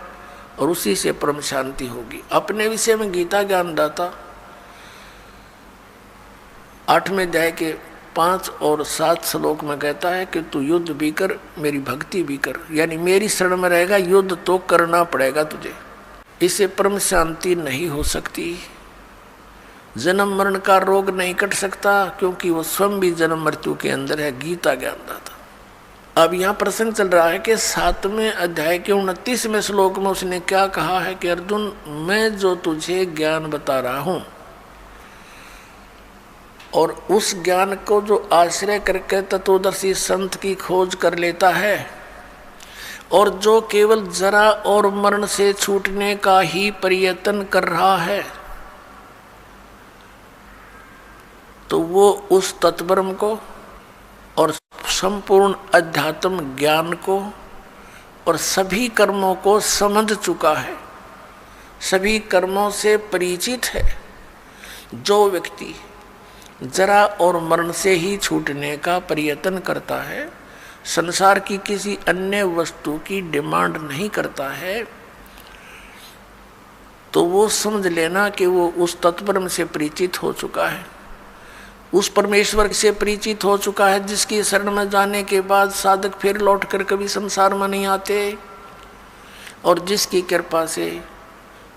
और उसी से परम शांति होगी। अपने विषय में गीता ज्ञानदाता 8वें अध्याय के 5 और 7 श्लोक में कहता है कि तू युद्ध भी कर, मेरी भक्ति भी कर, यानी मेरी शरण में रहेगा, युद्ध तो करना पड़ेगा तुझे। इससे परम शांति नहीं हो सकती। जन्म मरण का रोग नहीं कट सकता, क्योंकि वो स्वयं भी जन्म मृत्यु के अंदर है, गीता ज्ञानदाता। अब यहाँ प्रसंग चल रहा है कि 7वें अध्याय के 29वें श्लोक में उसने क्या कहा है कि अर्जुन, मैं जो तुझे ज्ञान बता रहा हूं और उस ज्ञान को जो आश्रय करके तत्वदर्शी संत की खोज कर लेता है और जो केवल जरा और मरण से छूटने का ही प्रयत्न कर रहा है, तो वो उस तत्ब्रह्म को और संपूर्ण अध्यात्म ज्ञान को और सभी कर्मों को समझ चुका है, सभी कर्मों से परिचित है। जो व्यक्ति जरा और मरण से ही छूटने का प्रयत्न करता है, संसार की किसी अन्य वस्तु की डिमांड नहीं करता है, तो वो समझ लेना कि वो उस तत्ब्रह्म से परिचित हो चुका है, उस परमेश्वर से परिचित हो चुका है, जिसकी शरण में जाने के बाद साधक फिर लौट कर कभी संसार में नहीं आते और जिसकी कृपा से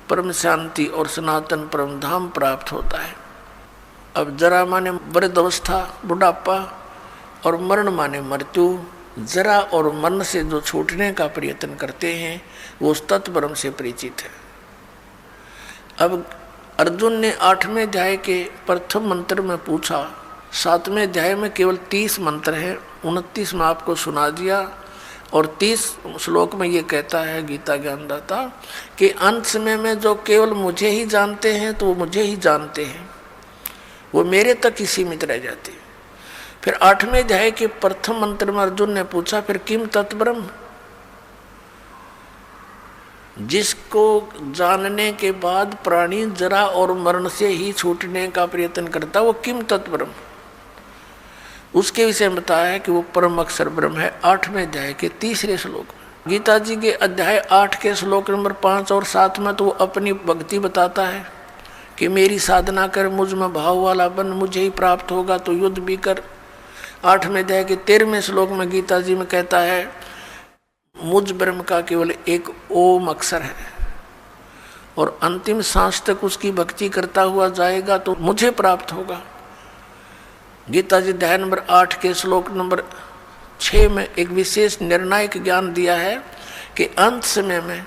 परम शांति और सनातन परम धाम प्राप्त होता है। अब जरा माने वृद्ध अवस्था, बुढ़ापा, और मरण माने मृत्यु। जरा और मरण से जो छूटने का प्रयत्न करते हैं वो उस तत्ब्रह्म से परिचित है। अब अर्जुन ने 8वें अध्याय के प्रथम मंत्र में पूछा, 7वें अध्याय में केवल 30 मंत्र हैं, 29 में आपको सुना दिया और 30 श्लोक में ये कहता है गीता ज्ञानदाता कि अंत समय में जो केवल मुझे ही जानते हैं तो वो मुझे ही जानते हैं, वो मेरे तक ही सीमित रह जाते हैं। फिर 8वें अध्याय के प्रथम मंत्र में अर्जुन ने पूछा, फिर किम तत्ब्रह्म, जिसको जानने के बाद प्राणी जरा और मरण से ही छूटने का प्रयत्न करता, वो किम तत्ब्रह्म, उसके विषय में बताया है कि वो परम अक्षर ब्रह्म है। 8वें अध्याय के 3रे श्लोक में। गीता जी के अध्याय 8 के श्लोक नंबर 5 और 7 में तो वो अपनी भक्ति बताता है कि मेरी साधना कर, मुझ में भाव वाला बन, मुझे ही प्राप्त होगा, तो युद्ध भी कर। 8वें अध्याय के 13वें श्लोक में गीता जी में कहता है मुझ ब्रह्म का केवल एक ओम अक्षर है और अंतिम सांस तक उसकी भक्ति करता हुआ जाएगा तो मुझे प्राप्त होगा। गीता जी अध्याय नंबर 8 के श्लोक नंबर 6 में एक विशेष निर्णायक ज्ञान दिया है कि अंत समय में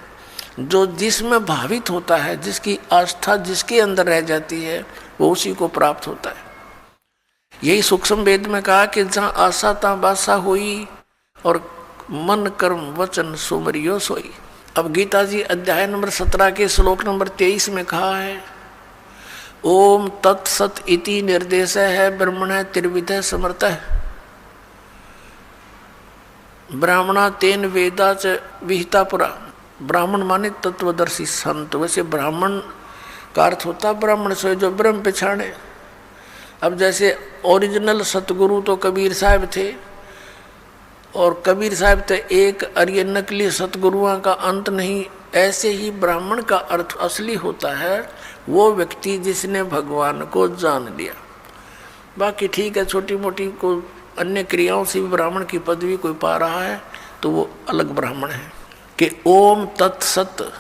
जो जिसमें भावित होता है, जिसकी आस्था जिसके अंदर रह जाती है, वो उसी को प्राप्त होता है। यही सूक्ष्म वेद में कहा कि जहाँ आशा तहाँ बासा हुई और मन कर्म वचन सुमरियो सोई। अब गीता जी अध्याय नंबर 17 के श्लोक नंबर 23 में कहा है ओम तत्सत इति निर्देश है ब्रह्मण त्रिविध समर्थ ब्राह्मणा तेन वेदा च विहिता पुरा। ब्राह्मण माने तत्वदर्शी संत, वैसे ब्राह्मण का अर्थ होता ब्राह्मण से जो ब्रह्म पहचाने। अब जैसे ओरिजिनल सतगुरु तो कबीर साहब थे और कबीर साहब तो एक और ये नकली सतगुरुओं का अंत नहीं, ऐसे ही ब्राह्मण का अर्थ असली होता है वो व्यक्ति जिसने भगवान को जान लिया। बाकी ठीक है, छोटी मोटी को अन्य क्रियाओं से भी ब्राह्मण की पदवी कोई पा रहा है तो वो अलग ब्राह्मण है। कि ओम तत्सत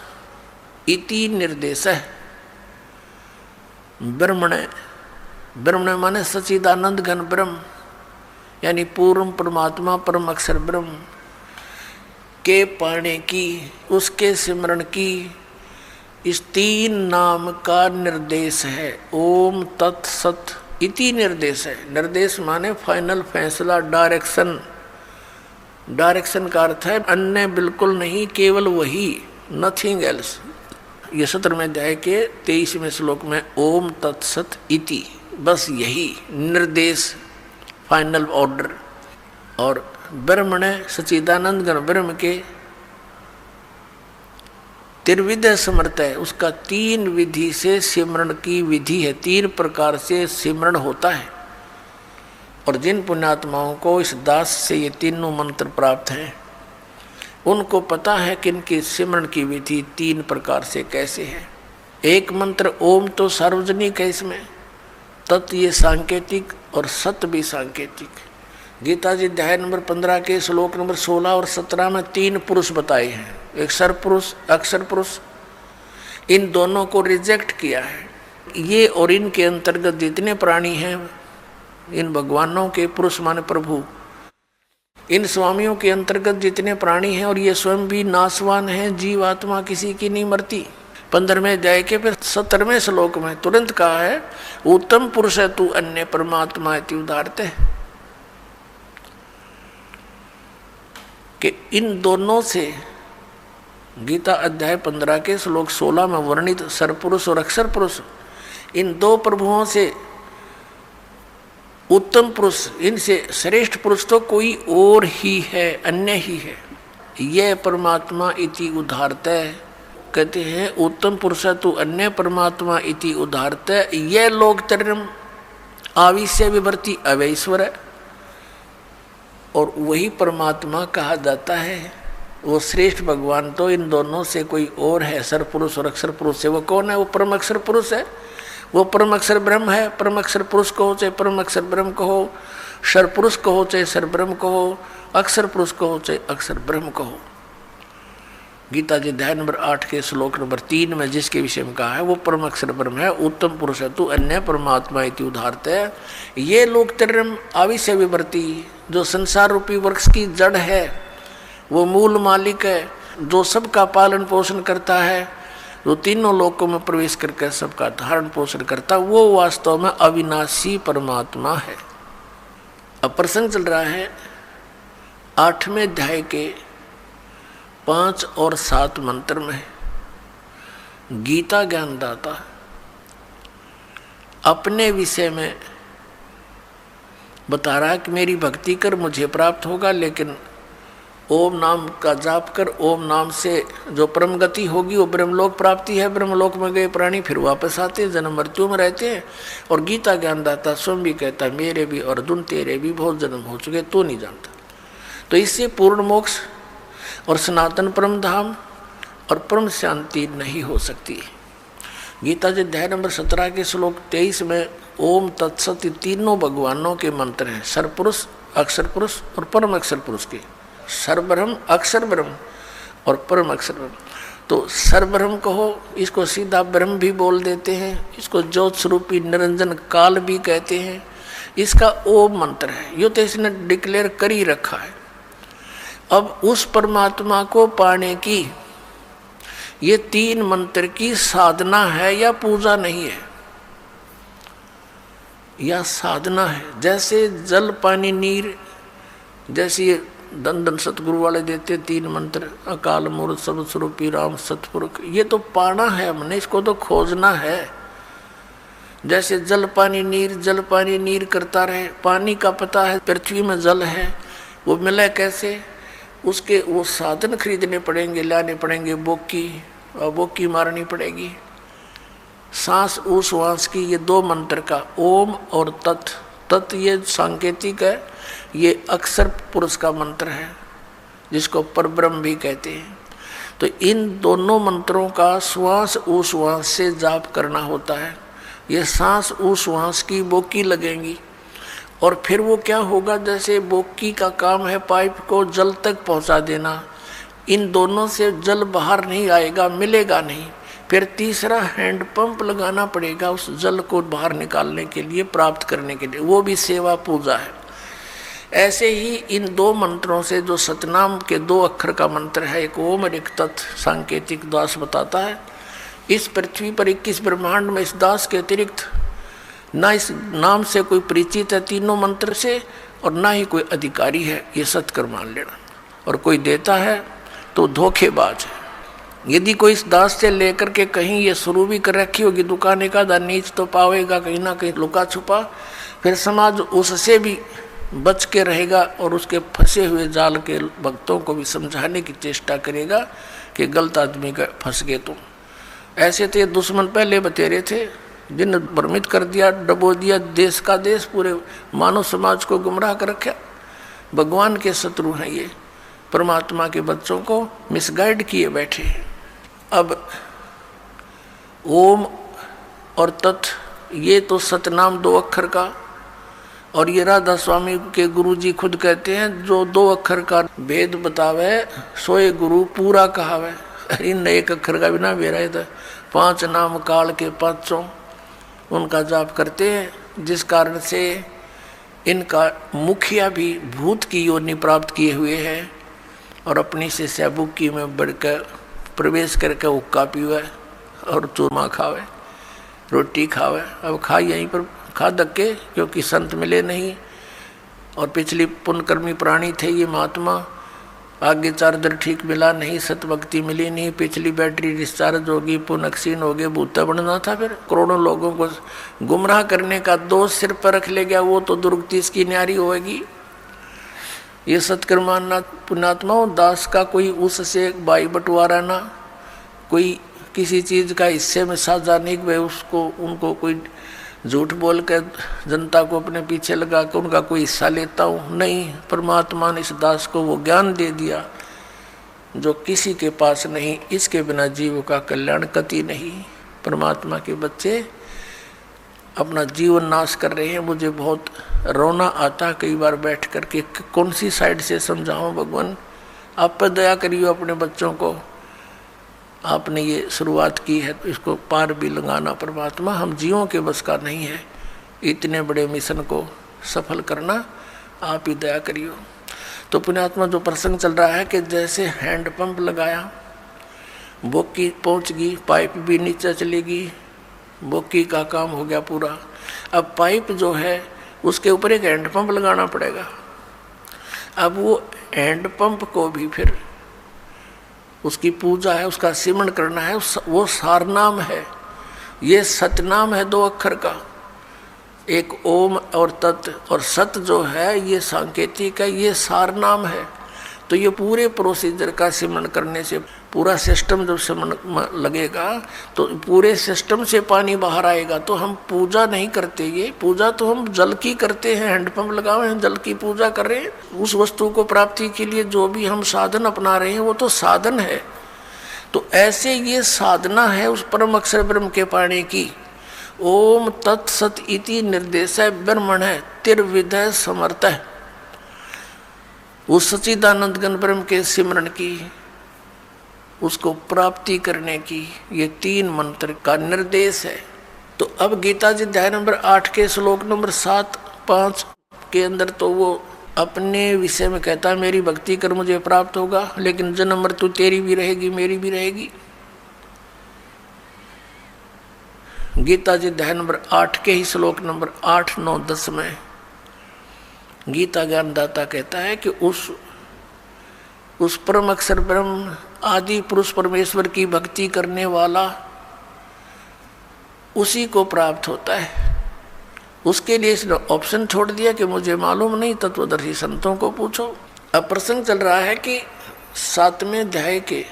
इति निर्देश है ब्रह्मण। ब्रह्मण माने सच्चिदानंद घन ब्रह्म, यानी पूर्ण परमात्मा परम अक्षर ब्रह्म के पाने की, उसके सिमरण की इस 3 नाम का निर्देश है। ओम तत्सत इति निर्देश है। निर्देश माने फाइनल फैसला, डायरेक्शन। डायरेक्शन का अर्थ है अन्य बिल्कुल नहीं, केवल वही, नथिंग एल्स। ये 17वें अध्याय के 23वें श्लोक में ओम तत्सत इति, बस यही निर्देश, फाइनल ऑर्डर। और ब्रह्म ने सच्चिदानंद घन ब्रह्म के त्रिविध समर्थ है, उसका 3 विधि से सिमरण की विधि है, 3 प्रकार से सिमरण होता है। और जिन पुण्यात्माओं को इस दास से ये तीनों मंत्र प्राप्त हैं, उनको पता है कि इनकी सिमरण की विधि 3 प्रकार से कैसे है। एक मंत्र ओम तो सार्वजनिक है, इसमें तत् ये सांकेतिक और सत भी सांकेतिक। गीता जी अध्याय नंबर 15 के श्लोक नंबर 16 और 17 में 3 पुरुष बताए हैं, एक सर पुरुष, अक्षर पुरुष। इन दोनों को रिजेक्ट किया है। ये और इनके अंतर्गत जितने प्राणी हैं, इन भगवानों के, पुरुष माने प्रभु, इन स्वामियों के अंतर्गत जितने प्राणी हैं, और ये स्वयं भी नाशवान हैं, जीव आत्मा किसी की नहीं मरती। 15वें अध्याय के फिर 17वें श्लोक में तुरंत कहा है, उत्तम पुरुष है तू अन्य परमात्मा इति उदारते, कि इन दोनों से गीता अध्याय 15 के श्लोक 16 में वर्णित सरपुरुष और अक्षर पुरुष, इन 2 प्रभुओं से उत्तम पुरुष, इनसे श्रेष्ठ पुरुष तो कोई और ही है, अन्य ही है। यह परमात्मा इति उदारतः, कहते हैं उत्तम पुरुष तू अन्य परमात्मा इति उदारतः, यह लोक तरम आविश्य विवर्ती अवैश्वर है। और वही परमात्मा कहा जाता है, वो श्रेष्ठ भगवान तो इन दोनों से कोई और है, सर पुरुष और अक्षर पुरुष से। वो कौन है? वो परम अक्षर पुरुष है, वो परम अक्षर ब्रह्म है। परम अक्षर पुरुष कहो चाहे परम अक्षर ब्रह्म कहो, सर पुरुष कहो चाहे सर ब्रह्म कहो, अक्षर पुरुष कहो चाहे अक्षर ब्रह्म कहो। गीता जी अध्याय नंबर 8 के श्लोक नंबर 3 में जिसके विषय में कहा है, वो परम अक्षर ब्रह्म है, उत्तम पुरुष है तू अन्य परमात्मा इति उदारतः, ये लोक तरम आविश्य विवर्ती, जो संसार रूपी वृक्ष की जड़ है, वो मूल मालिक है, जो सबका पालन पोषण करता है, जो तीनों लोकों में प्रवेश करके सबका धारण पोषण करता, वो वास्तव में अविनाशी परमात्मा है। अब प्रसंग चल रहा है 8वें अध्याय के 5 और 7 मंत्र में। गीता ज्ञानदाता अपने विषय में बता रहा है कि मेरी भक्ति कर मुझे प्राप्त होगा, लेकिन ओम नाम का जाप कर, ओम नाम से जो परम गति होगी वो ब्रह्मलोक प्राप्ति है। ब्रह्मलोक में गए प्राणी फिर वापस आते हैं, जन्म मृत्यु में रहते हैं। और गीता ज्ञानदाता स्वयं भी कहता है, मेरे भी अर्जुन तेरे भी बहुत जन्म हो चुके, तो नहीं जानता। तो इससे पूर्ण मोक्ष और सनातन परम धाम और परम शांति नहीं हो सकती। गीता जी अध्याय नंबर 17 के श्लोक 23 में ओम तत्सत तीनों भगवानों के मंत्र हैं, सरपुरुष, अक्षर पुरुष और परम अक्षर पुरुष के। सर्वब्रह्म, अक्षर ब्रह्म और परम अक्षर ब्रह्म। तो सर्वब्रह्म कहो, इसको सीधा ब्रह्म भी बोल देते हैं, इसको ज्योत स्वरूपी निरंजन काल भी कहते हैं। इसका ओम मंत्र है, यो तो इसने डिक्लेयर कर ही रखा है। अब उस परमात्मा को पाने की ये 3 मंत्र की साधना है या पूजा नहीं है, या साधना है। जैसे जल पानी नीर, जैसे ये दंदन सतगुरु वाले देते 3 मंत्र, अकाल मूर्त सर्व स्वरूपी राम सतपुरुष, ये तो पाना है हमने, इसको तो खोजना है। जैसे जल पानी नीर करता रहे, पानी का पता है पृथ्वी में जल है, वो मिले कैसे, उसके वो साधन खरीदने पड़ेंगे, लाने पड़ेंगे, बोकी मारनी पड़ेगी। सांस उस वास की, ये 2 मंत्र का ओम और तत् ये सांकेतिक है, ये अक्षर पुरुष का मंत्र है जिसको परब्रह्म भी कहते हैं। तो इन दोनों मंत्रों का श्वास उश्वास से जाप करना होता है। ये सांस उश्वास की बोकी लगेंगी और फिर वो क्या होगा, जैसे बोकी का काम है पाइप को जल तक पहुंचा देना, इन दोनों से जल बाहर नहीं आएगा, मिलेगा नहीं। फिर तीसरा हैंड पंप लगाना पड़ेगा उस जल को बाहर निकालने के लिए, प्राप्त करने के लिए, वो भी सेवा पूजा है। ऐसे ही इन 2 मंत्रों से, जो सतनाम के 2 अक्षर का मंत्र है, एक ओम और एक तत्, सांकेतिक दास बताता है इस पृथ्वी पर 21 ब्रह्मांड में इस दास के अतिरिक्त ना इस नाम से कोई परिचित है 3 मंत्र से, और ना ही कोई अधिकारी है, ये सत्कर मान लेना। और कोई देता है तो धोखेबाज है। यदि कोई इस दास से लेकर के कहीं ये शुरू भी कर रखी होगी दुकान, का नीच तो पावेगा कहीं ना कहीं लुका छुपा, फिर समाज उससे भी बच के रहेगा और उसके फंसे हुए जाल के भक्तों को भी समझाने की चेष्टा करेगा कि गलत आदमी का फंस गए तुम। ऐसे तो ये दुश्मन पहले बतेरे थे, जिन भ्रमित कर दिया, डबो दिया देश का देश, पूरे मानव समाज को गुमराह कर रखा। भगवान के शत्रु हैं ये, परमात्मा के बच्चों को मिसगाइड किए बैठे। अब ओम और तत् ये तो सतनाम 2 अक्षर का, और ये राधा स्वामी के गुरुजी खुद कहते हैं जो 2 अक्षर का भेद बतावे सोए गुरु पूरा कहावे। इन 1 अक्षर का बिना बेरा था। 5 नाम काल के 5 उनका जाप करते हैं, जिस कारण से इनका मुखिया भी भूत की योनि प्राप्त किए हुए हैं और अपनी से सैबुकी में बढ़कर प्रवेश करके हुक्का पीवे और चूरमा खावे, रोटी खावे। अब खा यहीं पर खा धक्के, क्योंकि संत मिले नहीं और पिछली पुण्यकर्मी प्राणी थे ये महात्मा। आगे चार्जर ठीक मिला नहीं, सतभक्ति मिली नहीं, पिछली बैटरी डिस्चार्ज होगी, पुनक्सीन हो गए, भूता बनना था। फिर करोड़ों लोगों को गुमराह करने का दोष सिर पर रख ले गया, वो तो दुर्गति इसकी न्यारी होगी। ये सत्कर्माना पुण्यात्माओं, दास का कोई उससे भाई बंटवारा ना, कोई किसी चीज़ का हिस्से में साझा नहीं, वह उसको उनको कोई झूठ बोल कर जनता को अपने पीछे लगा कर उनका कोई हिस्सा लेता हूँ, नहीं। परमात्मा ने इस दास को वो ज्ञान दे दिया जो किसी के पास नहीं। इसके बिना जीव का कल्याण कति नहीं। परमात्मा के बच्चे अपना जीवन नाश कर रहे हैं। मुझे बहुत रोना आता कई बार बैठ कर के कौन सी साइड से समझाऊं। भगवान आप पर दया करिए, अपने बच्चों को आपने ये शुरुआत की है तो इसको पार भी लगाना। परमात्मा हम जीवों के बस का नहीं है, इतने बड़े मिशन को सफल करना, आप ही दया करियो। तो पुण्यात्मा जो प्रसंग चल रहा है कि जैसे हैंडपंप लगाया, बोकी पहुंच गई, पाइप भी नीचे चलेगी, बोकी का काम हो गया पूरा। अब पाइप जो है उसके ऊपर एक हैंडपंप लगाना पड़ेगा। अब वो हैंडपंप को भी फिर उसकी पूजा है, उसका सिमरण करना है, वो सारनाम है, ये सतनाम है 2 अक्षर का, एक ओम और तत्, और सत जो है ये सांकेतिक है, ये सारनाम है। तो ये पूरे प्रोसीजर का सिमरण करने से पूरा सिस्टम जब सिमरण लगेगा तो पूरे सिस्टम से पानी बाहर आएगा। तो हम पूजा नहीं करते, ये पूजा तो हम जल की करते हैं, हैंडपंप लगाए हैं, जल की पूजा कर रहे हैं। उस वस्तु को प्राप्ति के लिए जो भी हम साधन अपना रहे हैं वो तो साधन है। तो ऐसे ये साधना है उस परम अक्षर ब्रह्म के पाने की। ओम तत्सत इति निर्देश ब्रह्मण है तिर्विधय समर्थ है, उस सच्चिदानंद घन ब्रह्म के सिमरण की, उसको प्राप्ति करने की ये 3 मंत्र का निर्देश है। तो अब गीता जी अध्याय नंबर 8 के श्लोक नंबर 7-5 के अंदर तो वो अपने विषय में कहता है मेरी भक्ति कर मुझे प्राप्त होगा, लेकिन जन्म मृत्यु तेरी भी रहेगी मेरी भी रहेगी। गीता जी अध्याय नंबर 8 के ही श्लोक नंबर 8, 9, 10 में गीता ज्ञानदाता कहता है कि उस परम अक्षर ब्रह्म आदि पुरुष परमेश्वर की भक्ति करने वाला उसी को प्राप्त होता है। उसके लिए इसने ऑप्शन छोड़ दिया कि मुझे मालूम नहीं, तत्वदर्शी संतों को पूछो। अब प्रसंग चल रहा है कि 7वें अध्याय के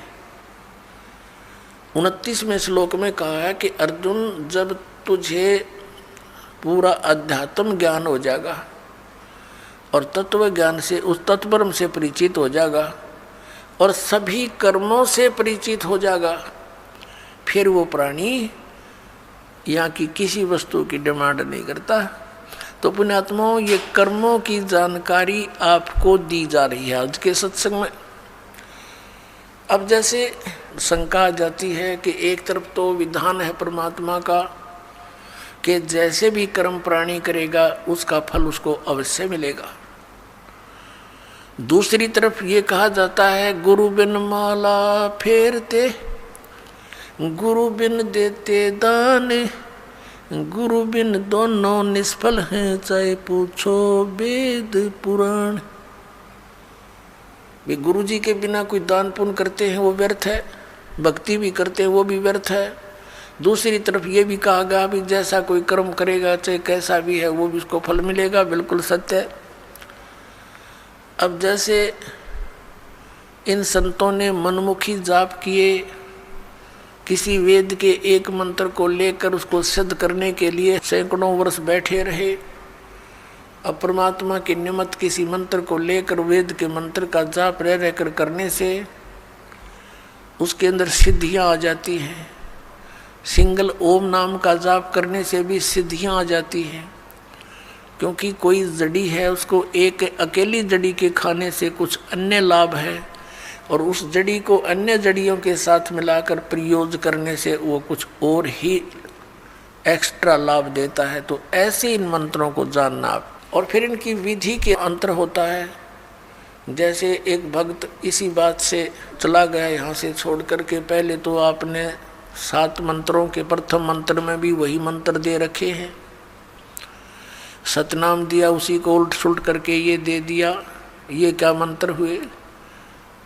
29वें श्लोक में कहा है कि अर्जुन जब तुझे पूरा अध्यात्म ज्ञान हो जाएगा और तत्व ज्ञान से उस तत्परम से परिचित हो जाएगा और सभी कर्मों से परिचित हो जाएगा, फिर वो प्राणी यहाँ की किसी वस्तु की डिमांड नहीं करता। तो पुण्यात्माओं ये कर्मों की जानकारी आपको दी जा रही है आज के सत्संग में। अब जैसे शंका आ जाती है कि एक तरफ तो विधान है परमात्मा का कि जैसे भी कर्म प्राणी करेगा उसका फल उसको अवश्य मिलेगा, दूसरी तरफ ये कहा जाता है गुरु बिन माला फेरते, गुरु बिन देते दान, गुरु बिन दोनों निष्फल हैं, चाहे पूछो वेद पुराण। वे गुरु जी के बिना कोई दान पुण्य करते हैं वो व्यर्थ है, भक्ति भी करते हैं वो भी व्यर्थ है। दूसरी तरफ ये भी कहा गया भी जैसा कोई कर्म करेगा चाहे कैसा भी है वो भी उसको फल मिलेगा, बिल्कुल सत्य है। अब जैसे इन संतों ने मनमुखी जाप किए, किसी वेद के एक मंत्र को लेकर उसको सिद्ध करने के लिए सैकड़ों वर्ष बैठे रहे। अब परमात्मा के निमित्त किसी मंत्र को लेकर वेद के मंत्र का जाप रह रहकर करने से उसके अंदर सिद्धियां आ जाती हैं। सिंगल ओम नाम का जाप करने से भी सिद्धियां आ जाती हैं, क्योंकि कोई जड़ी है उसको एक अकेली जड़ी के खाने से कुछ अन्य लाभ है, और उस जड़ी को अन्य जड़ियों के साथ मिलाकर प्रयोग करने से वो कुछ और ही एक्स्ट्रा लाभ देता है। तो ऐसे इन मंत्रों को जानना आप। और फिर इनकी विधि के अंतर होता है। जैसे एक भक्त इसी बात से चला गया यहाँ से छोड़ करके, पहले तो आपने 7 मंत्रों के प्रथम मंत्र में भी वही मंत्र दे रखे हैं, सतनाम दिया, उसी को उल्ट सुलट करके ये दे दिया, ये क्या मंत्र हुए।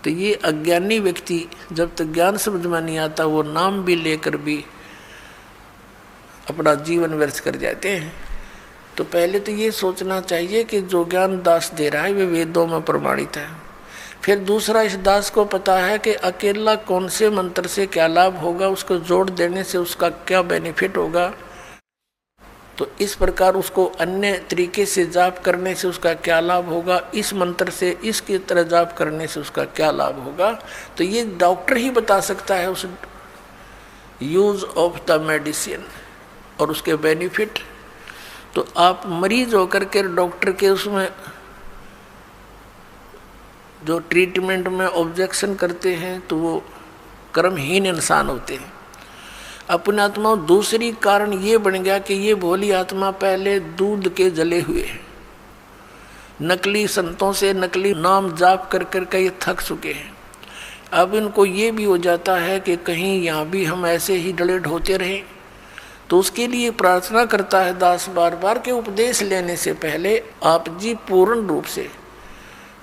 तो ये अज्ञानी व्यक्ति जब तक ज्ञान समझ में नहीं आता वो नाम भी लेकर भी अपना जीवन व्यर्थ कर जाते हैं। तो पहले तो ये सोचना चाहिए कि जो ज्ञान दास दे रहा है वे वेदों में प्रमाणित है। फिर दूसरा, इस दास को पता है कि अकेला कौन से मंत्र से क्या लाभ होगा, उसको जोड़ देने से उसका क्या बेनिफिट होगा। तो इस प्रकार उसको अन्य तरीके से जाप करने से उसका क्या लाभ होगा, इस मंत्र से इसकी तरह जाप करने से उसका क्या लाभ होगा। तो ये डॉक्टर ही बता सकता है उस यूज ऑफ द मेडिसिन और उसके बेनिफिट। तो आप मरीज होकर के डॉक्टर के उसमें जो ट्रीटमेंट में ऑब्जेक्शन करते हैं तो वो कर्महीन इंसान होते हैं। अपनी आत्मा दूसरी कारण ये बन गया कि ये भोली आत्मा पहले दूध के जले हुए हैं, नकली संतों से नकली नाम जाप कर कर के ये थक चुके हैं। अब इनको ये भी हो जाता है कि कहीं यहाँ भी हम ऐसे ही डले ढोते रहें। तो उसके लिए प्रार्थना करता है दास बार बार के उपदेश लेने से पहले आप जी पूर्ण रूप से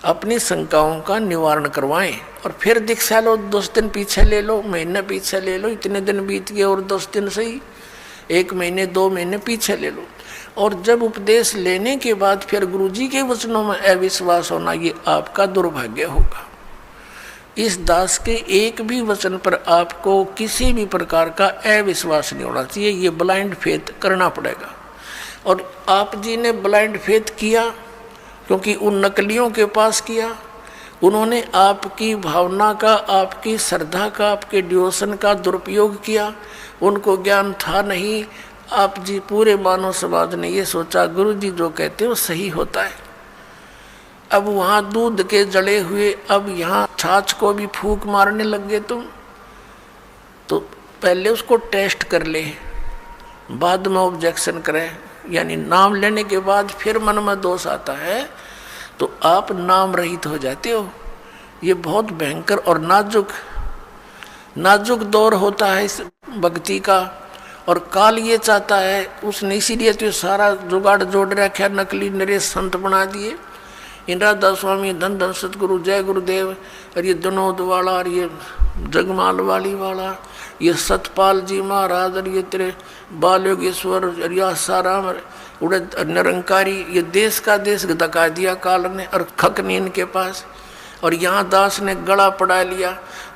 अपनी शंकाओं का निवारण करवाएं, और फिर दीक्षा लो। 10 दिन पीछे ले लो, महीना पीछे ले लो, इतने दिन बीत गए और 10 दिन सही, 1 महीने 2 महीने पीछे ले लो। और जब उपदेश लेने के बाद फिर गुरुजी के वचनों में अविश्वास होना, ये आपका दुर्भाग्य होगा। इस दास के एक भी वचन पर आपको किसी भी प्रकार का अविश्वास नहीं होना चाहिए, ये ब्लाइंड फेथ करना पड़ेगा। और आप जी ने ब्लाइंड फेथ किया क्योंकि उन नकलियों के पास किया, उन्होंने आपकी भावना का, आपकी श्रद्धा का, आपके डिवोशन का दुरुपयोग किया। उनको ज्ञान था नहीं। आप जी पूरे मानव समाज ने ये सोचा गुरु जी जो कहते हैं वो सही होता है। अब वहाँ दूध के जड़े हुए, अब यहाँ छाछ को भी फूंक मारने लग गए तुम। तो पहले उसको टेस्ट कर ले, बाद में ऑब्जेक्शन करें। यानी नाम लेने के बाद फिर मन में दोष आता है तो आप नाम रहित हो जाते हो। ये बहुत भयंकर और नाजुक दौर होता है इस भक्ति का। और काल ये चाहता है, उसने इसीलिए तो सारा जुगाड़ जोड़ रखा, नकली नरेश संत बना दिए। इंद्रादास स्वामी, धन धन सतगुरु, जय गुरुदेव, और ये विनोद वाला, और ये जगमाल वाली वाला, ये सतपाल जी महाराज, और ये तेरे बाल योगेश्वर, और यह साराम उड़े निरंकारी, ये देश का देश धका दिया काल ने, और खक नहीं इनके पास। और यहाँ दास ने गला पड़ा लिया।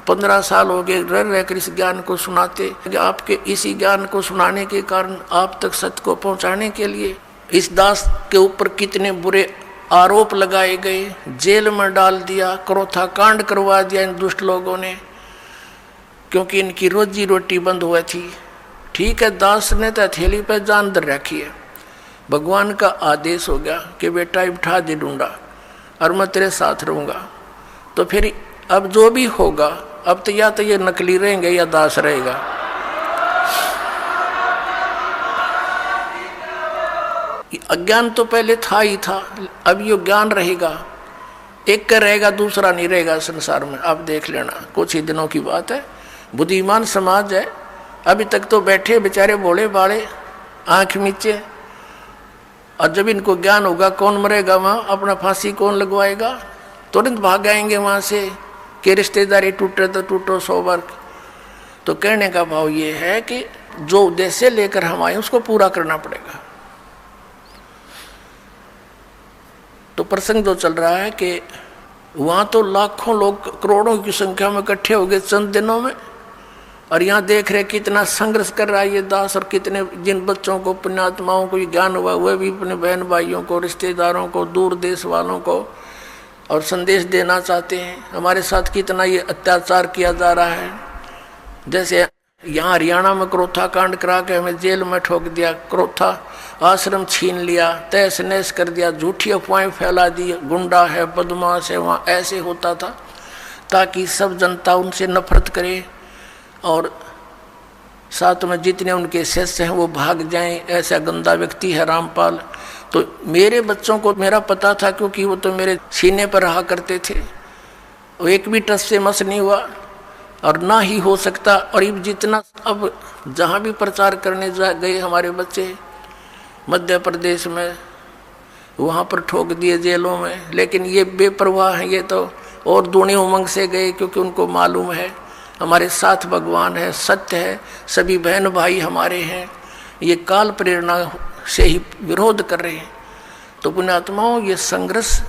15 साल हो गए रह रहकर इस ज्ञान को सुनाते। आपके इसी ज्ञान को सुनाने के कारण, आप तक सत्य को पहुँचाने के लिए इस दास के ऊपर कितने बुरे आरोप लगाए गए, जेल में डाल दिया, क्रोथा कांड करवा दिया इन दुष्ट लोगों ने, क्योंकि इनकी रोजी रोटी बंद हुई थी। ठीक है, दास ने तो हथेली पर जान दर रखी है। भगवान का आदेश हो गया कि बेटा उठा दे ढूंढा और मैं तेरे साथ रहूँगा। तो फिर अब जो भी होगा, अब तो या तो ये नकली रहेंगे या दास रहेगा। अज्ञान तो पहले था ही था, अब ये ज्ञान रहेगा। एक का रहेगा, दूसरा नहीं रहेगा संसार में। आप देख लेना, कुछ ही दिनों की बात है। बुद्धिमान समाज है, अभी तक तो बैठे बेचारे भोले भाले, आँख मीचे। और जब इनको ज्ञान होगा, कौन मरेगा वहाँ, अपना फांसी कौन लगवाएगा, तुरंत भाग आएंगे वहाँ से कि रिश्तेदारी टूटे तो टूटो 100 बार। तो कहने का भाव ये है कि जो उद्देश्य लेकर हम आए उसको पूरा करना पड़ेगा। तो प्रसंग जो चल रहा है कि वहाँ तो लाखों लोग करोड़ों की संख्या में इकट्ठे हो गए चंद दिनों में, और यहाँ देख रहे कितना संघर्ष कर रहा है ये दास, और कितने जिन बच्चों को पुण्यात्माओं को ज्ञान हुआ वह भी अपने बहन भाइयों को, रिश्तेदारों को, दूर देश वालों को और संदेश देना चाहते हैं। हमारे साथ कितना ये अत्याचार किया जा रहा है। जैसे यहाँ हरियाणा में क्रोथा कांड करा के हमें जेल में ठोक दिया, क्रोथा आश्रम छीन लिया, तहस नहस कर दिया, झूठी अफवाहें फैला दी, गुंडा है, बदमाश है। वहाँ ऐसे होता था ताकि सब जनता उनसे नफरत करे और साथ में जितने उनके शिष्य हैं वो भाग जाएं। ऐसा गंदा व्यक्ति है रामपाल। तो मेरे बच्चों को मेरा पता था, क्योंकि वो तो मेरे सीने पर रहा करते थे। वो एक भी टस से मस नहीं हुआ और ना ही हो सकता। और जितना अब जहाँ भी प्रचार करने गए हमारे बच्चे मध्य प्रदेश में, वहाँ पर ठोक दिए जेलों में। लेकिन ये बेपरवाह हैं, ये तो और दूनी उमंग से गए, क्योंकि उनको मालूम है हमारे साथ भगवान है, सत्य है, सभी बहन भाई हमारे हैं। ये काल प्रेरणा से ही विरोध कर रहे हैं। तो पुण्यात्माओं, ये संघर्ष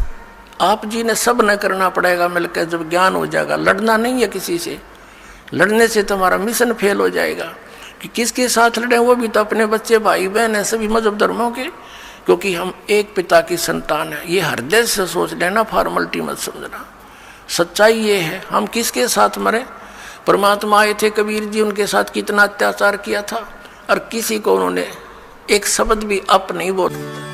आप जी ने सब न करना पड़ेगा मिलकर। जब ज्ञान हो जाएगा, लड़ना नहीं है किसी से, लड़ने से तुम्हारा मिशन फेल हो जाएगा। कि किसके साथ लड़े, वो भी तो अपने बच्चे भाई बहन हैं, सभी मजहब धर्मों के, क्योंकि हम एक पिता की संतान है। ये हृदय से सोच लेना, फॉर्मलिटी मत समझना। सच्चाई ये है, हम किसके साथ मरे। परमात्मा आए थे कबीर जी, उनके साथ कितना अत्याचार किया था और किसी को उन्होंने एक शब्द भी अप नहीं बोला।